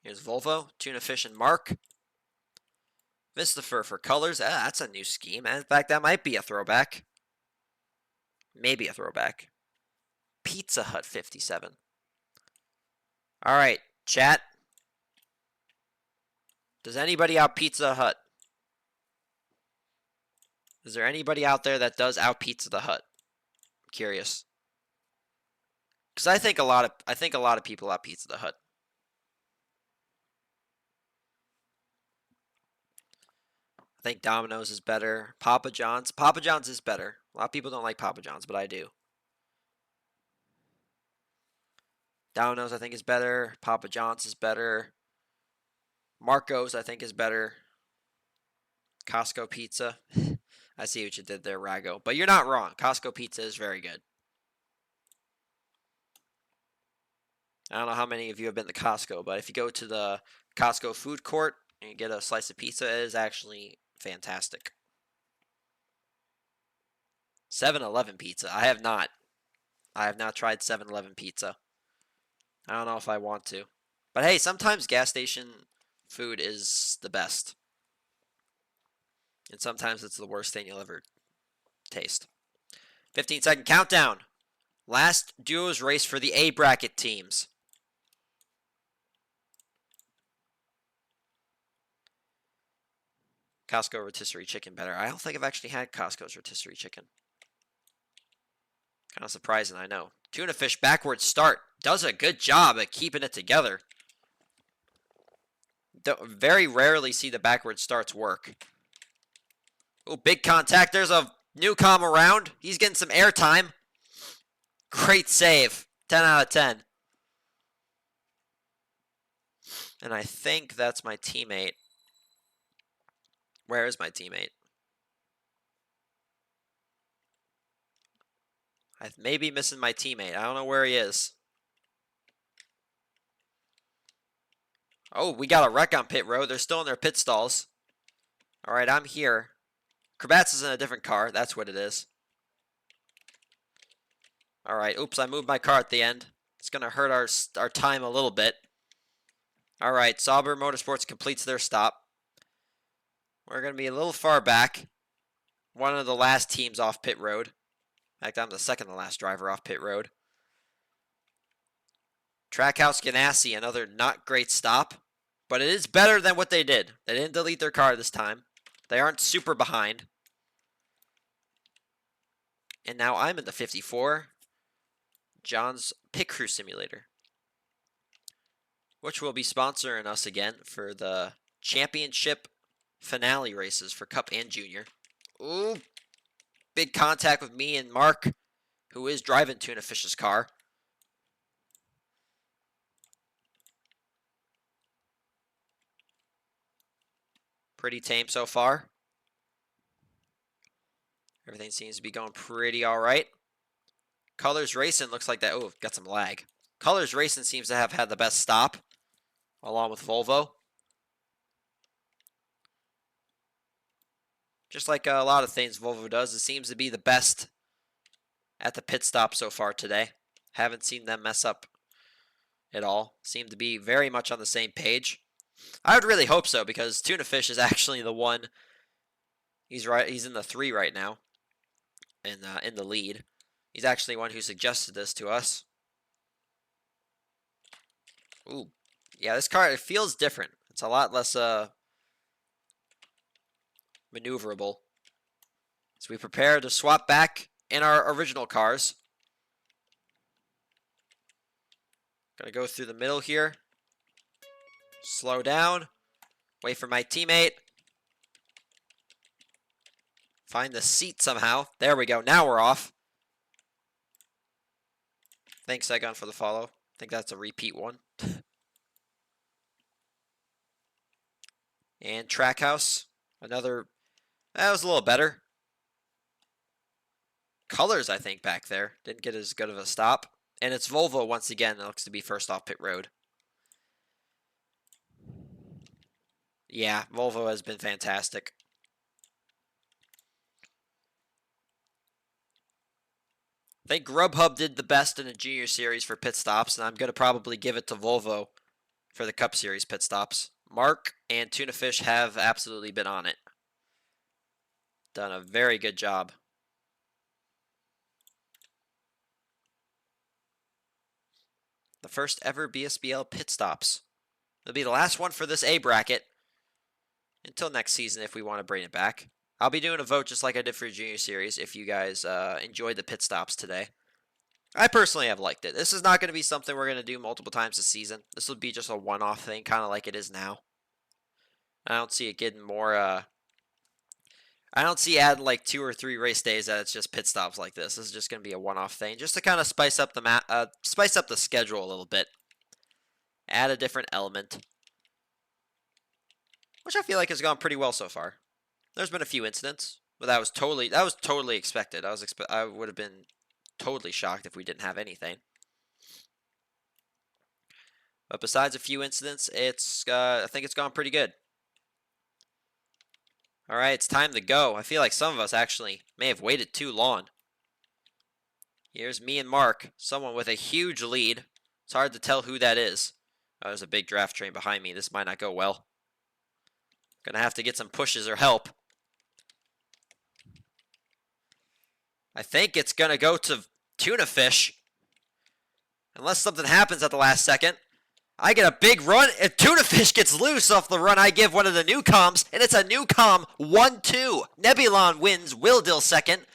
Here's Volvo, Tuna Fish, and Mark. Vistafer for colors. That's a new scheme. In fact, that might be a throwback. Maybe a throwback. Pizza Hut 57. All right, chat. Does anybody out Pizza Hut? Is there anybody out there that does out Pizza the Hut? I'm curious. Because I think a lot of people out Pizza the Hut. I think Domino's is better. Papa John's. Papa John's is better. A lot of people don't like Papa John's, but I do. Domino's, I think, is better. Papa John's is better. Marco's, I think, is better. Costco Pizza. I see what you did there, Rago. But you're not wrong. Costco Pizza is very good. I don't know how many of you have been to Costco, but if you go to the Costco food court and you get a slice of pizza, it is actually fantastic. 7-Eleven pizza. I have not. I have not tried 7-Eleven pizza. I don't know if I want to. But hey, sometimes gas station food is the best. And sometimes it's the worst thing you'll ever taste. 15-second countdown. Last duos race for the A bracket teams. Costco rotisserie chicken better. I don't think I've actually had Costco's rotisserie chicken. Kind of surprising, I know. Tuna Fish backward start. Does a good job at keeping it together. Very rarely see the backward starts work. Oh, big contact. There's a Newcom around. He's getting some airtime. Great save. 10 out of 10. And I think that's my teammate. Where is my teammate? I may be missing my teammate. I don't know where he is. Oh, we got a wreck on pit road. They're still in their pit stalls. All right, I'm here. Kravats is in a different car. That's what it is. All right. Oops, I moved my car at the end. It's going to hurt our time a little bit. All right, Sauber Motorsports completes their stop. We're going to be a little far back. One of the last teams off pit road. In fact, I'm the second to last driver off pit road. Trackhouse Ganassi, another not great stop. But it is better than what they did. They didn't delete their car this time. They aren't super behind. And now I'm in the 54. John's Pit Crew Simulator. Which will be sponsoring us again for the championship finale races for Cup and Junior. Ooh. Big contact with me and Mark, who is driving Tuna Fish's car. Pretty tame so far. Everything seems to be going pretty all right. Colors Racing looks like that. Oh, got some lag. Colors Racing seems to have had the best stop, along with Volvo. Just like a lot of things Volvo does, it seems to be the best at the pit stop so far today. Haven't seen them mess up at all. Seem to be very much on the same page. I would really hope so, because Tuna Fish is actually the one. He's right. He's in the 3 right now, in the lead. He's actually one who suggested this to us. Ooh, yeah, this car, it feels different. It's a lot less maneuverable. So we prepare to swap back in our original cars. Gonna go through the middle here. Slow down. Wait for my teammate. Find the seat somehow. There we go. Now we're off. Thanks, Saigon, for the follow. I think that's a repeat one. And Trackhouse. Another. That was a little better. Colors, I think, back there. Didn't get as good of a stop. And it's Volvo once again. That looks to be first off pit road. Yeah, Volvo has been fantastic. I think Grubhub did the best in the Junior Series for pit stops, and I'm going to probably give it to Volvo for the Cup Series pit stops. Mark and Tuna Fish have absolutely been on it. Done a very good job. The first ever BSBL pit stops. It'll be the last one for this A bracket until next season if we want to bring it back. I'll be doing a vote just like I did for Junior Series if you guys enjoyed the pit stops today. I personally have liked it. This is not going to be something we're going to do multiple times this season. This will be just a one-off thing, kind of like it is now. I don't see it getting more, I don't see adding like 2 or 3 race days that it's just pit stops like this. This is just going to be a one-off thing, just to kind of spice up the schedule a little bit. Add a different element, which I feel like has gone pretty well so far. There's been a few incidents, but that was totally expected. I would have been totally shocked if we didn't have anything. But besides a few incidents, I think it's gone pretty good. All right, it's time to go. I feel like some of us actually may have waited too long. Here's me and Mark, someone with a huge lead. It's hard to tell who that is. Oh, there's a big draft train behind me. This might not go well. Gonna have to get some pushes or help. I think it's gonna go to Tuna Fish. Unless something happens at the last second. I get a big run, and Tuna Fish gets loose off the run I give one of the Newcoms, and it's a Newcom 1-2. Nebulon wins, Willdil second,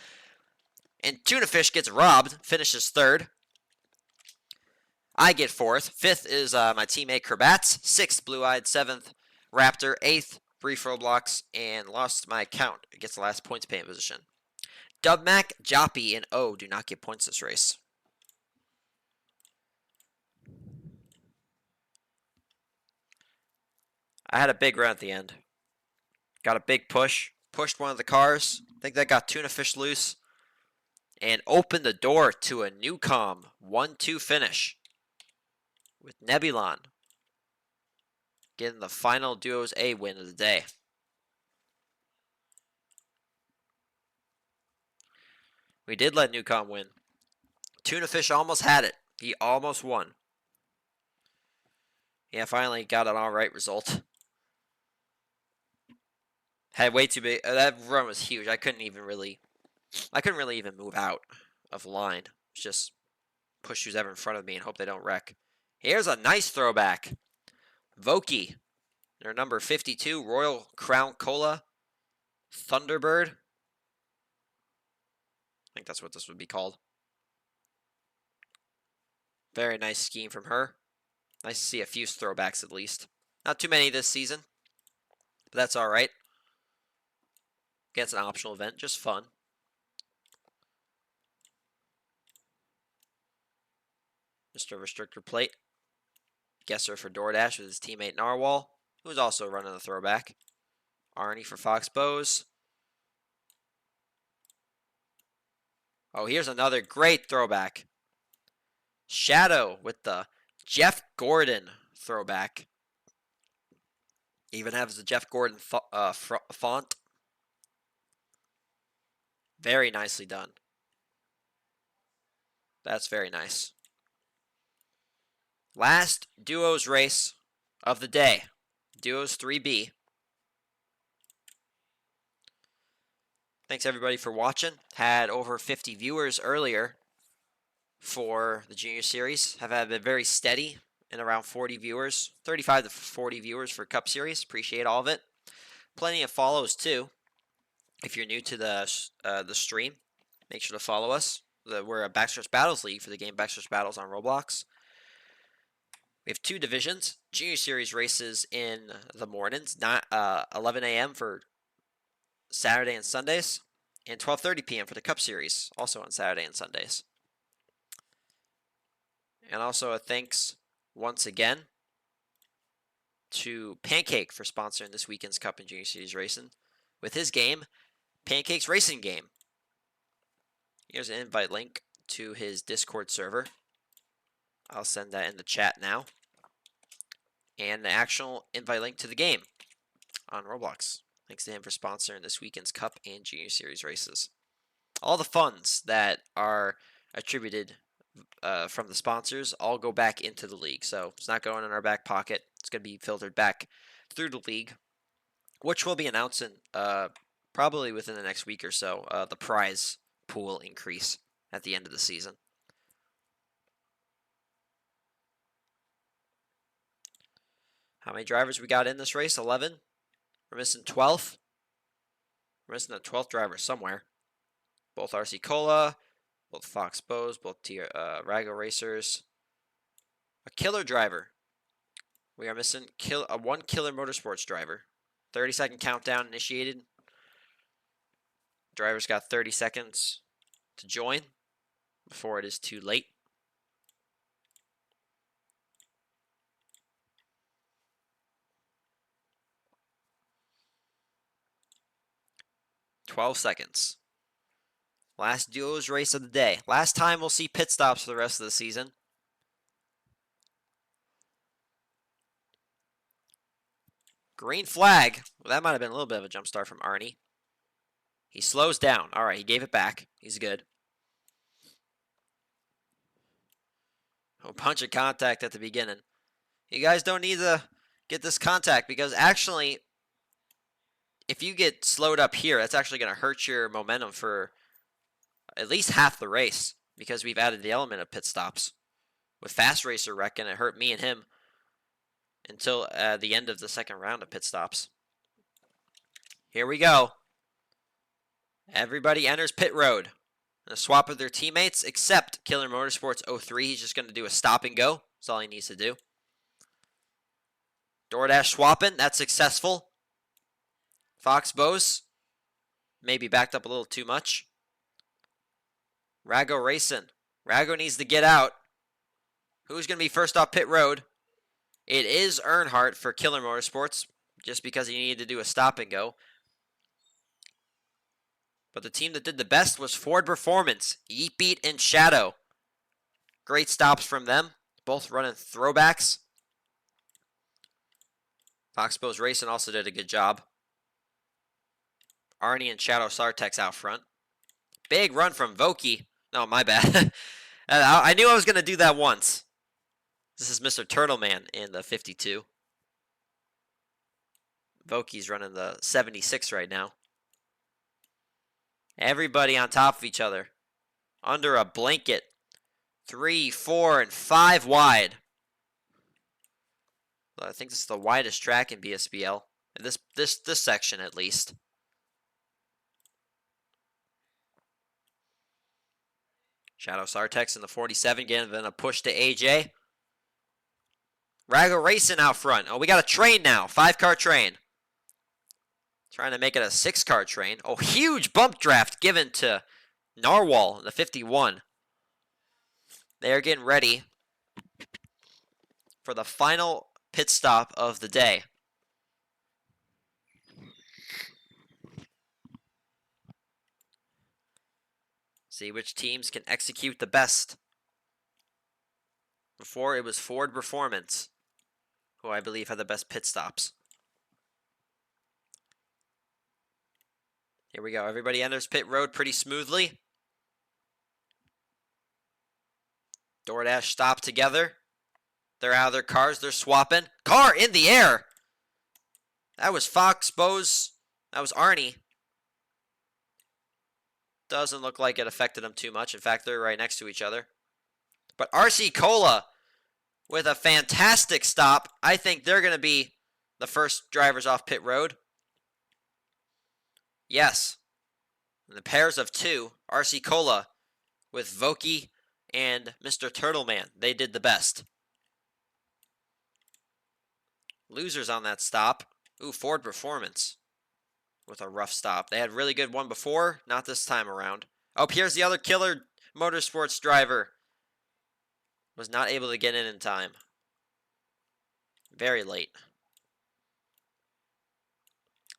and Tuna Fish gets robbed, finishes third. I get fourth. Fifth is my teammate Kerbats. Sixth, Blue Eyed. Seventh, Raptor. Eighth, Brief Roblox, and lost my count. It gets the last points paying position. Dubmac, Joppy, and O do not get points this race. I had a big run at the end. Got a big push. Pushed one of the cars. I think that got Tuna Fish loose. And opened the door to a Newcom 1-2 finish. With Nebulon getting the final Duos A win of the day. We did let Newcom win. Tuna Fish almost had it. He almost won. Yeah, finally got an alright result. Had way too big. That run was huge. I couldn't really even move out of line. It's just push who's ever in front of me and hope they don't wreck. Here's a nice throwback. Voki. Their number 52, Royal Crown Cola. Thunderbird. I think that's what this would be called. Very nice scheme from her. Nice to see a few throwbacks at least. Not too many this season, but that's alright. It's an optional event, just fun. Mr. Restrictor Plate. Guesser for DoorDash with his teammate Narwhal, who's also running the throwback. Arnie for Fox Bows. Oh, here's another great throwback. Shadow with the Jeff Gordon throwback. Even has the Jeff Gordon font. Very nicely done. That's very nice. Last duos race of the day. Duos 3B. Thanks everybody for watching. Had over 50 viewers earlier for the Junior Series. Have been very steady in around 40 viewers. 35 to 40 viewers for Cup Series. Appreciate all of it. Plenty of follows too. If you're new to the stream, make sure to follow us. We're a Backstretch Battles League for the game Backstretch Battles on Roblox. We have 2 divisions. Junior Series races in the mornings, 11 a.m. for Saturday and Sundays, and 12:30 p.m. for the Cup Series, also on Saturday and Sundays. And also a thanks once again to Pancake for sponsoring this weekend's Cup and Junior Series racing with his game, Pancake's Racing Game. Here's an invite link to his Discord server. I'll send that in the chat now. And the actual invite link to the game on Roblox. Thanks to him for sponsoring this weekend's Cup and Junior Series races. All the funds that are attributed from the sponsors all go back into the league. So it's not going in our back pocket. It's going to be filtered back through the league, which we'll be announcing probably within the next week or so, the prize pool increase at the end of the season. How many drivers we got in this race? 11. We're missing 12th. We're missing a 12th driver somewhere. Both RC Cola, both Fox Bows, both Rago Racers. A killer driver. We are missing one Killer Motorsports driver. 30-second countdown initiated. Driver's got 30 seconds to join before it is too late. "12 seconds. Last duos race of the day. Last time we'll see pit stops for the rest of the season. Green flag. Well, that might have been a little bit of a jump start from Arnie. He slows down. All right, he gave it back. He's good. A bunch of contact at the beginning. You guys don't need to get this contact because actually, if you get slowed up here, that's actually going to hurt your momentum for at least half the race because we've added the element of pit stops. With Fast Racer wrecking, it hurt me and him until the end of the second round of pit stops. Here we go. Everybody enters pit road. Gonna swap with their teammates, except Killer Motorsports 03. He's just going to do a stop and go. That's all he needs to do. DoorDash swapping. That's successful. Fox Bows. Maybe backed up a little too much. Rago racing. Rago needs to get out. Who's going to be first off pit road? It is Earnhardt for Killer Motorsports, just because he needed to do a stop and go. But the team that did the best was Ford Performance, Yeet Beat, and Shadow. Great stops from them, both running throwbacks. Foxbows Racing also did a good job. Arnie and Shadow Sartex out front. Big run from Voki. No, my bad. I knew I was going to do that once. This is Mr. Turtleman in the 52. Voki's running the 76 right now. Everybody on top of each other. Under a blanket. 3, 4, and 5 wide. I think this is the widest track in BSBL. In this section at least. Shadow Sartex in the 47 getting a push to AJ. Rago Racing out front. Oh, we got a train now. 5-car train. Trying to make it a 6-car train. Oh, huge bump draft given to Narwhal in the 51. They're getting ready for the final pit stop of the day. See which teams can execute the best. Before it was Ford Performance, who I believe had the best pit stops. Here we go. Everybody enters pit road pretty smoothly. DoorDash stop together. They're out of their cars. They're swapping. Car in the air. That was Fox, Bose. That was Arnie. Doesn't look like it affected them too much. In fact, they're right next to each other. But RC Cola with a fantastic stop. I think they're going to be the first drivers off pit road. Yes. And the pairs of two, RC Cola with Voki and Mr. Turtleman. They did the best. Losers on that stop. Ooh, Ford Performance with a rough stop. They had a really good one before, not this time around. Oh, here's the other killer motorsports driver. Was not able to get in time. Very late.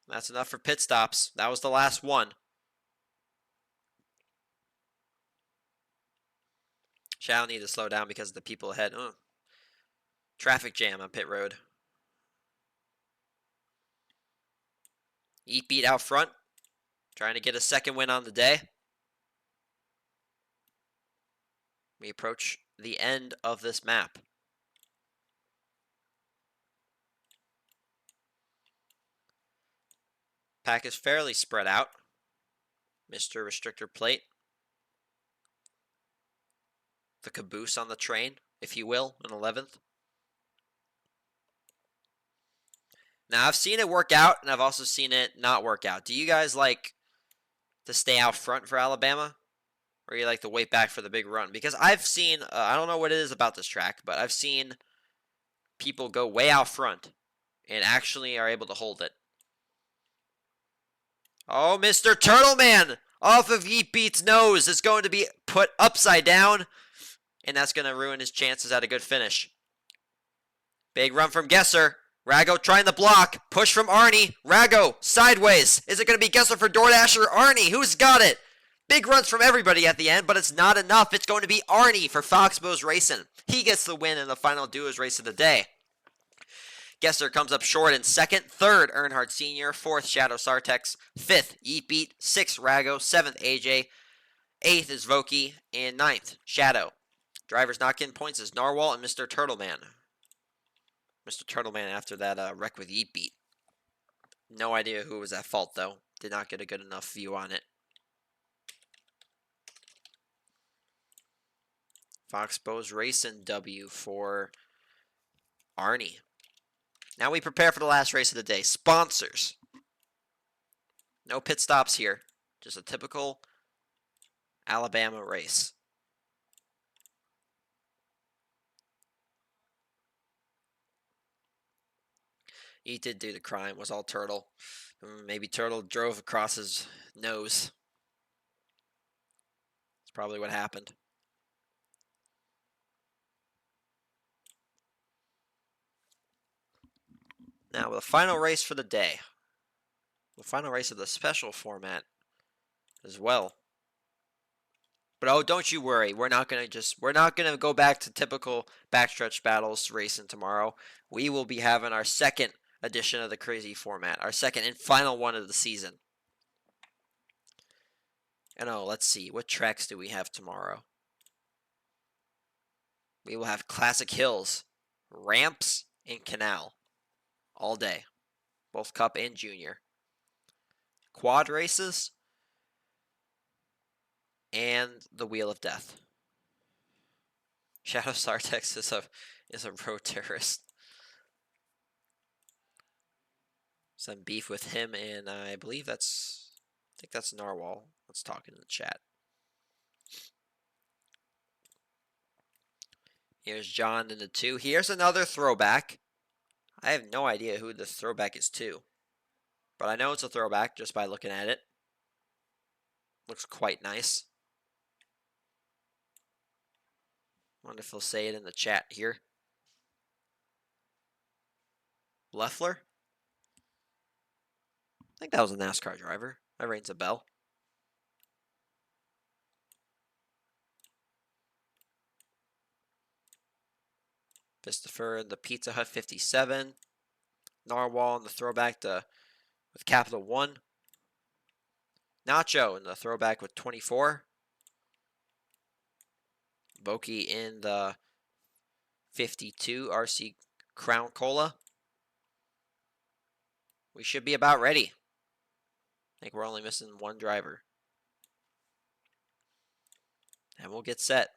That's enough for pit stops. That was the last one. Shall need to slow down because of the people ahead. Oh. Traffic jam on pit road. Eat Beat out front. Trying to get a second win on the day. We approach the end of this map. Pack is fairly spread out. Mr. Restrictor Plate. The caboose on the train, if you will, in 11th. Now, I've seen it work out, and I've also seen it not work out. Do you guys like to stay out front for Alabama? Or you like to wait back for the big run? Because I've seen, I don't know what it is about this track, but I've seen people go way out front and actually are able to hold it. Oh, Mr. Turtleman off of Yeet Beat's nose is going to be put upside down, and that's going to ruin his chances at a good finish. Big run from Gesser. Rago trying the block. Push from Arnie. Rago sideways. Is it going to be Gesser for DoorDash or Arnie? Who's got it? Big runs from everybody at the end, but it's not enough. It's going to be Arnie for Foxbows Racing. He gets the win in the final duos race of the day. Gesser comes up short in second. Third, Earnhardt Sr. Fourth, Shadow Sartex. Fifth, Yeet Beat. Sixth, Rago. Seventh, AJ. Eighth is Voki. And ninth, Shadow. Drivers not getting points is Narwhal and Mr. Turtleman. Mr. Turtleman after that wreck with Yeet Beat. No idea who was at fault, though. Did not get a good enough view on it. Foxbows Racing W for Arnie. Now we prepare for the last race of the day. Sponsors. No pit stops here. Just a typical Alabama race. He did do the crime. Was all Turtle. Maybe Turtle drove across his nose. That's probably what happened. Now, the final race for the day. The final race of the special format as well. But oh, don't you worry. We're not gonna go back to typical backstretch battles racing tomorrow. We will be having our second edition of the crazy format, our second and final one of the season. And oh, let's see, what tracks do we have tomorrow? We will have classic hills, ramps, and canal all day, both Cup and Junior. Quad races and the Wheel of Death. Shadow Sartex is a road terrorist. Some beef with him, and I think that's Narwhal. Let's talk in the chat. Here's John in the 2. Here's another throwback. I have no idea who this throwback is to, but I know it's a throwback just by looking at it. Looks quite nice. Wonder if he'll say it in the chat here. Leffler? I think that was a NASCAR driver. That rings a bell. Christopher in the Pizza Hut 57. Narwhal in the throwback with capital 1. Nacho in the throwback with 24. Boki in the 52 RC Crown Cola. We should be about ready. I think we're only missing one driver. And we'll get set.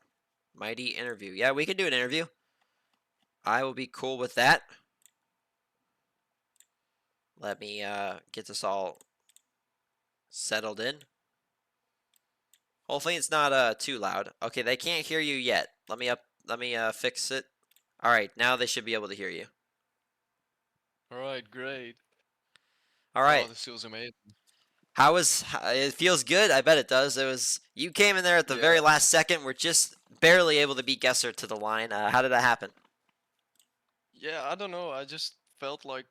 Mighty interview. Yeah, we can do an interview. I will be cool with that. Let me get this all settled in. Hopefully it's not too loud. Okay, they can't hear you yet. Let me fix it. All right, now they should be able to hear you. All right, great. All Oh, right. this feels amazing. It feels good. I bet it does. You came in there at the Yeah, very last second. We're just barely able to beat Gesser to the line. How did that happen? yeah. I don't know. I just felt like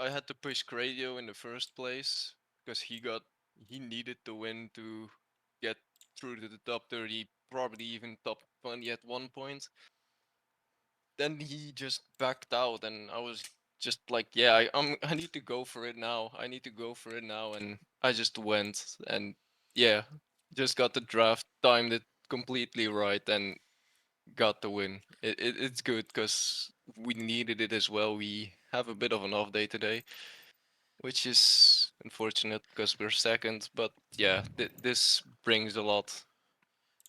I had to push Cradio in the first place because he needed to win to get through to the top 30, probably even top 20 at one point. Then he just backed out, and I was just like, yeah, I need to go for it now. I need to go for it now, and I just went, and yeah, just got the draft, timed it completely right, and got the win. It's good because we needed it as well. We have a bit of an off day today, which is unfortunate because we're second. But yeah, this brings a lot.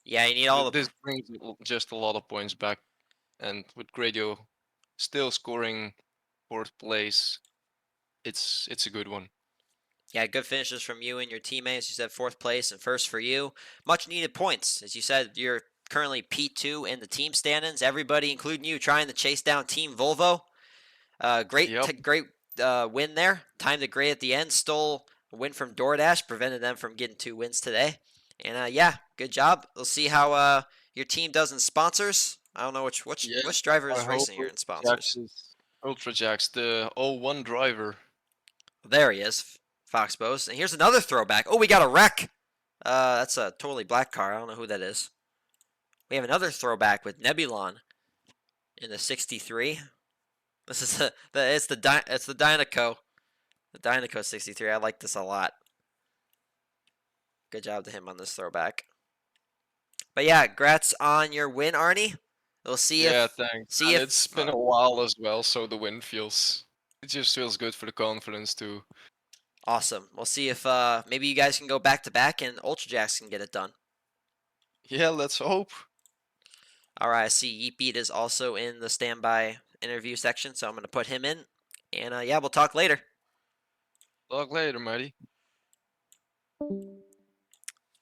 Yeah, you need all the. This brings just a lot of points back, and with Gradio still scoring fourth place, it's a good one. Yeah, good finishes from you and your teammates. You said fourth place and first for you. Much needed points. As you said, you're currently P2 in the team standings. Everybody, including you, trying to chase down Team Volvo. Yep. Great win there. Timed it great at the end. Stole a win from DoorDash. Prevented them from getting 2 wins today. And yeah, good job. We'll see how your team does in sponsors. I don't know Yeah. which driver I is hope racing here in Jax sponsors. is Ultra Jax, the 01 driver. There he is, Foxbos. And here's another throwback. Oh, we got a wreck. That's a totally black car. I don't know who that is. We have another throwback with Nebulon in the 63. This is it's the Dynaco. The Dynaco 63. I like this a lot. Good job to him on this throwback. But yeah, congrats on your win, Arnie. We'll Yeah, thanks. see And if it's been a while as well, so the win feels it just feels good for the confidence too. awesome. We'll see if maybe you guys can go back to back and Ultra Jacks can get it done. Yeah, let's hope. All right, I see Yeetbeat is also in the standby interview section, so I'm going to put him in. And yeah, we'll talk later. Talk later, matey.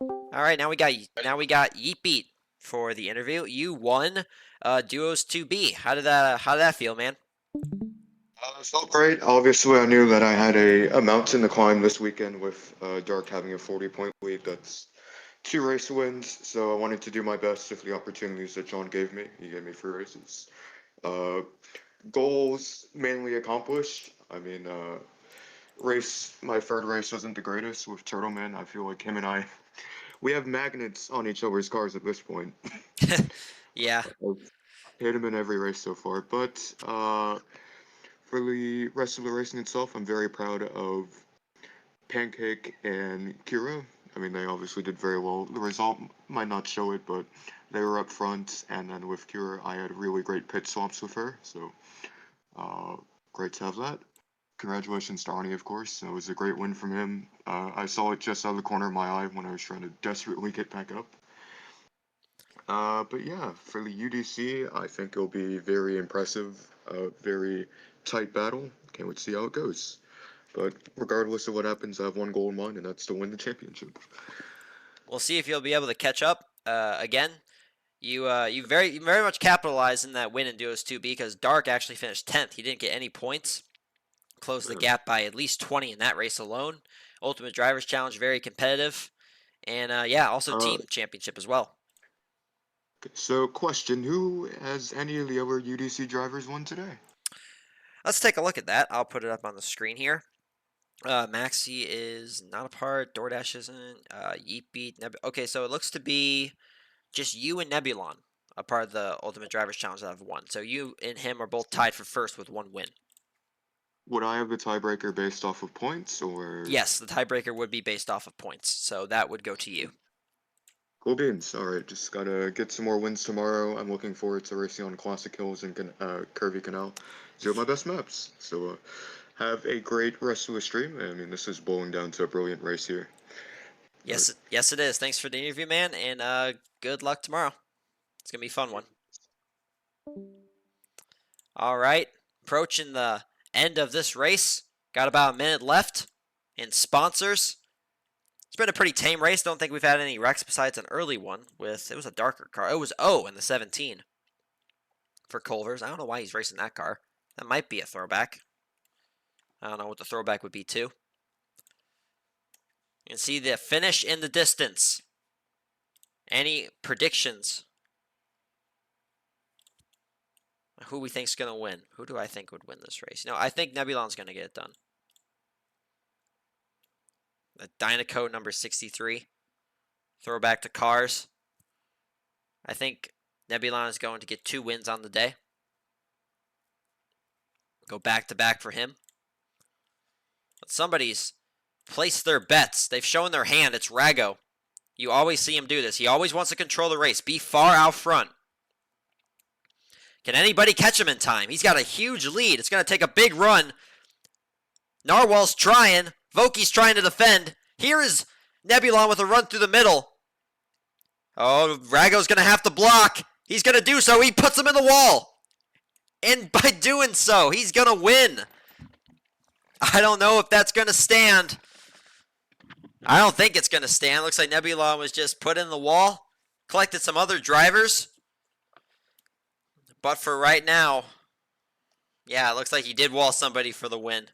All right, now we got Yeetbeat for the interview. You won Duos 2B. How did that feel, man? It felt great. Obviously, I knew that I had a mountain to climb this weekend with Dark having a 40-point lead. That's 2 race wins, so I wanted to do my best with the opportunities that John gave me. He gave me 3 races. Uh, Goals mainly accomplished. I mean, my third race wasn't the greatest with Turtleman. I feel like him and I, we have magnets on each other's cars at this point. Yeah, I've hit him in every race so far, but for the rest of the racing itself, I'm very proud of Pancake and Kira. I mean, they obviously did very well. The result might not show it, but they were up front, and then with Kira, I had really great pit swaps with her, so uh, great to have that. Congratulations to Arnie, of course. It was a great win from him. I saw it just out of the corner of my eye when I was trying to desperately get back up. But yeah, for the UDC, I think it'll be very impressive, very tight battle. Can't wait to see how it goes. But regardless of what happens, I have one goal in mind, and that's to win the championship. we'll see if you'll be able to catch up again. You very much capitalized in that win in Duos 2B because Dark actually finished 10th. He didn't get any points. Closed the Sure. gap by at least 20 in that race alone. Ultimate Drivers Challenge, very competitive. And yeah, also Uh, team championship as well. so question: Who has any of the other UDC drivers won today? Let's take a look at that. I'll put it up on the screen here. Maxi is not a part. DoorDash isn't. Yeetbeat. Okay, so it looks to be just you and Nebulon a part of the Ultimate Drivers Challenge that have won. So you and him are both tied for first with 1 win. Would I have the tiebreaker based off of points, or? Yes, the tiebreaker would be based off of points, so that would go to you. Cool beans. All right, just gotta get some more wins tomorrow. I'm looking forward to racing on Classic Hills and Curvy Canal. These are my best maps. So have a great rest of the stream. I mean, this is boiling down to a brilliant race here. Yes, yes, it is. Thanks for the interview, man, and good luck tomorrow. It's gonna be a fun one. All right, approaching the end of this race. Got about a minute left. And sponsors. It's been a pretty tame race. Don't think we've had any wrecks besides an early one with, it was a darker car. It was O in the 17 for Culver's. I don't know why he's racing that car. That might be a throwback. I don't know what the throwback would be too. You can see the finish in the distance. Any predictions? Who we think's going to win? Who do I think would win this race? You know, I think Nebulon's going to get it done. The Dynaco number 63. Throwback to cars. I think Nebulon is going to get 2 wins on the day. Go back to back for him. But somebody's placed their bets. They've shown their hand. It's Rago. You always see him do this. He always wants to control the race. Be far out front. Can anybody catch him in time? He's got a huge lead. It's going to take a big run. Narwhal's trying. Voki's trying to defend. Here is Nebulon with a run through the middle. Oh, Rago's going to have to block. He's going to do so. He puts him in the wall. And by doing so, he's going to win. I don't know if that's going to stand. I don't think it's going to stand. Looks like Nebulon was just put in the wall. Collected some other drivers. But for right now, yeah, it looks like he did wall somebody for the win.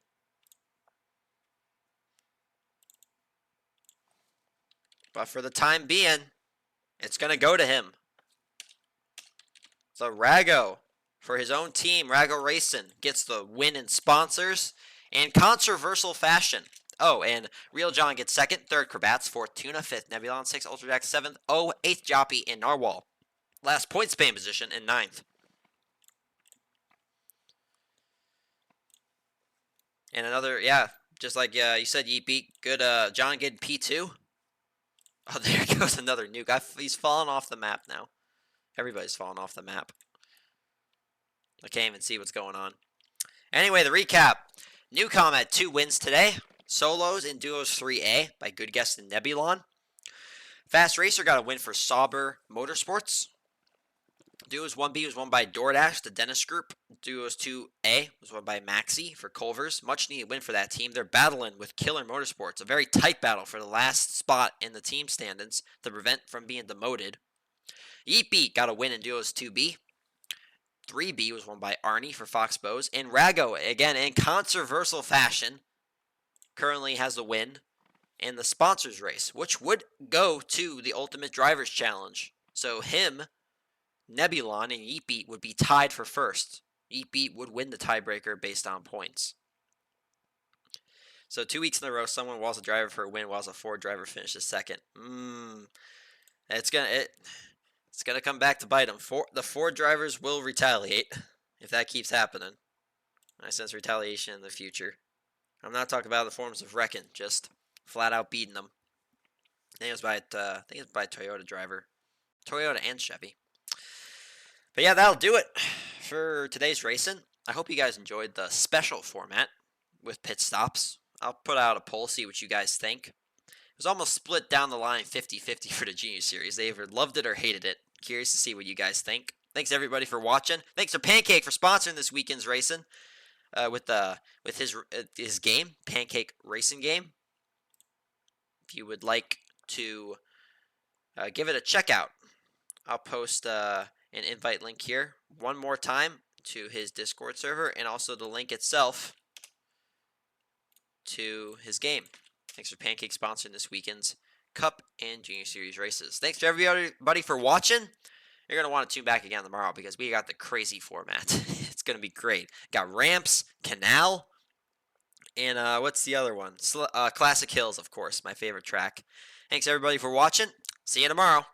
But for the time being, it's going to go to him. So Rago, for his own team, Rago Racing, gets the win in sponsors in controversial fashion. Oh, and Real John gets 2nd, 3rd Crabats, 4th Tuna, 5th Nebulon, 6th Ultra Jack, 7th O, 8th Joppy, and Narwhal. Last point span position in 9th. And another, yeah, just like you said, Yeet beat good John getting P2. Oh, there goes another nuke. He's fallen off the map now. Everybody's fallen off the map. I can't even see what's going on. Anyway, the recap. Newcom had 2 wins today. Solos and Duos 3A by Good Guess and Nebulon. Fast Racer got a win for Sauber Motorsports. Duos 1B was won by DoorDash, the Dennis Group. Duos 2A was won by Maxi for Culver's. Much needed win for that team. They're battling with Killer Motorsports. A very tight battle for the last spot in the team standings to prevent from being demoted. Yeet Beat got a win in Duos 2B. 3B was won by Arnie for Fox Bows. And Rago, again, in controversial fashion, currently has the win in the sponsors race, which would go to the Ultimate Drivers Challenge. So him, Nebulon, and Yeet Beat would be tied for first. Yeet Beat would win the tiebreaker based on points. So 2 weeks in a row, someone was a driver for a win, while a Ford driver finishes second. It's gonna come back to bite them. The Ford drivers will retaliate if that keeps happening. I sense retaliation in the future. I'm not talking about the forms of wrecking, just flat out beating them. I think it was by a Toyota driver, Toyota and Chevy. But yeah, that'll do it for today's racing. I hope you guys enjoyed the special format with pit stops. I'll put out a poll, see what you guys think. It was almost split down the line 50-50 for the Junior Series. They either loved it or hated it. Curious to see what you guys think. Thanks everybody for watching. Thanks to Pancake for sponsoring this weekend's racing with his game, Pancake Racing Game. If you would like to give it a check out, I'll post an invite link here one more time to his Discord server and also the link itself to his game. Thanks for Pancake sponsoring this weekend's Cup and Junior Series races. Thanks to everybody for watching. You're going to want to tune back again tomorrow because we got the crazy format. It's going to be great. Got ramps, canal, and what's the other one? Classic Hills, of course, my favorite track. Thanks everybody for watching. See you tomorrow.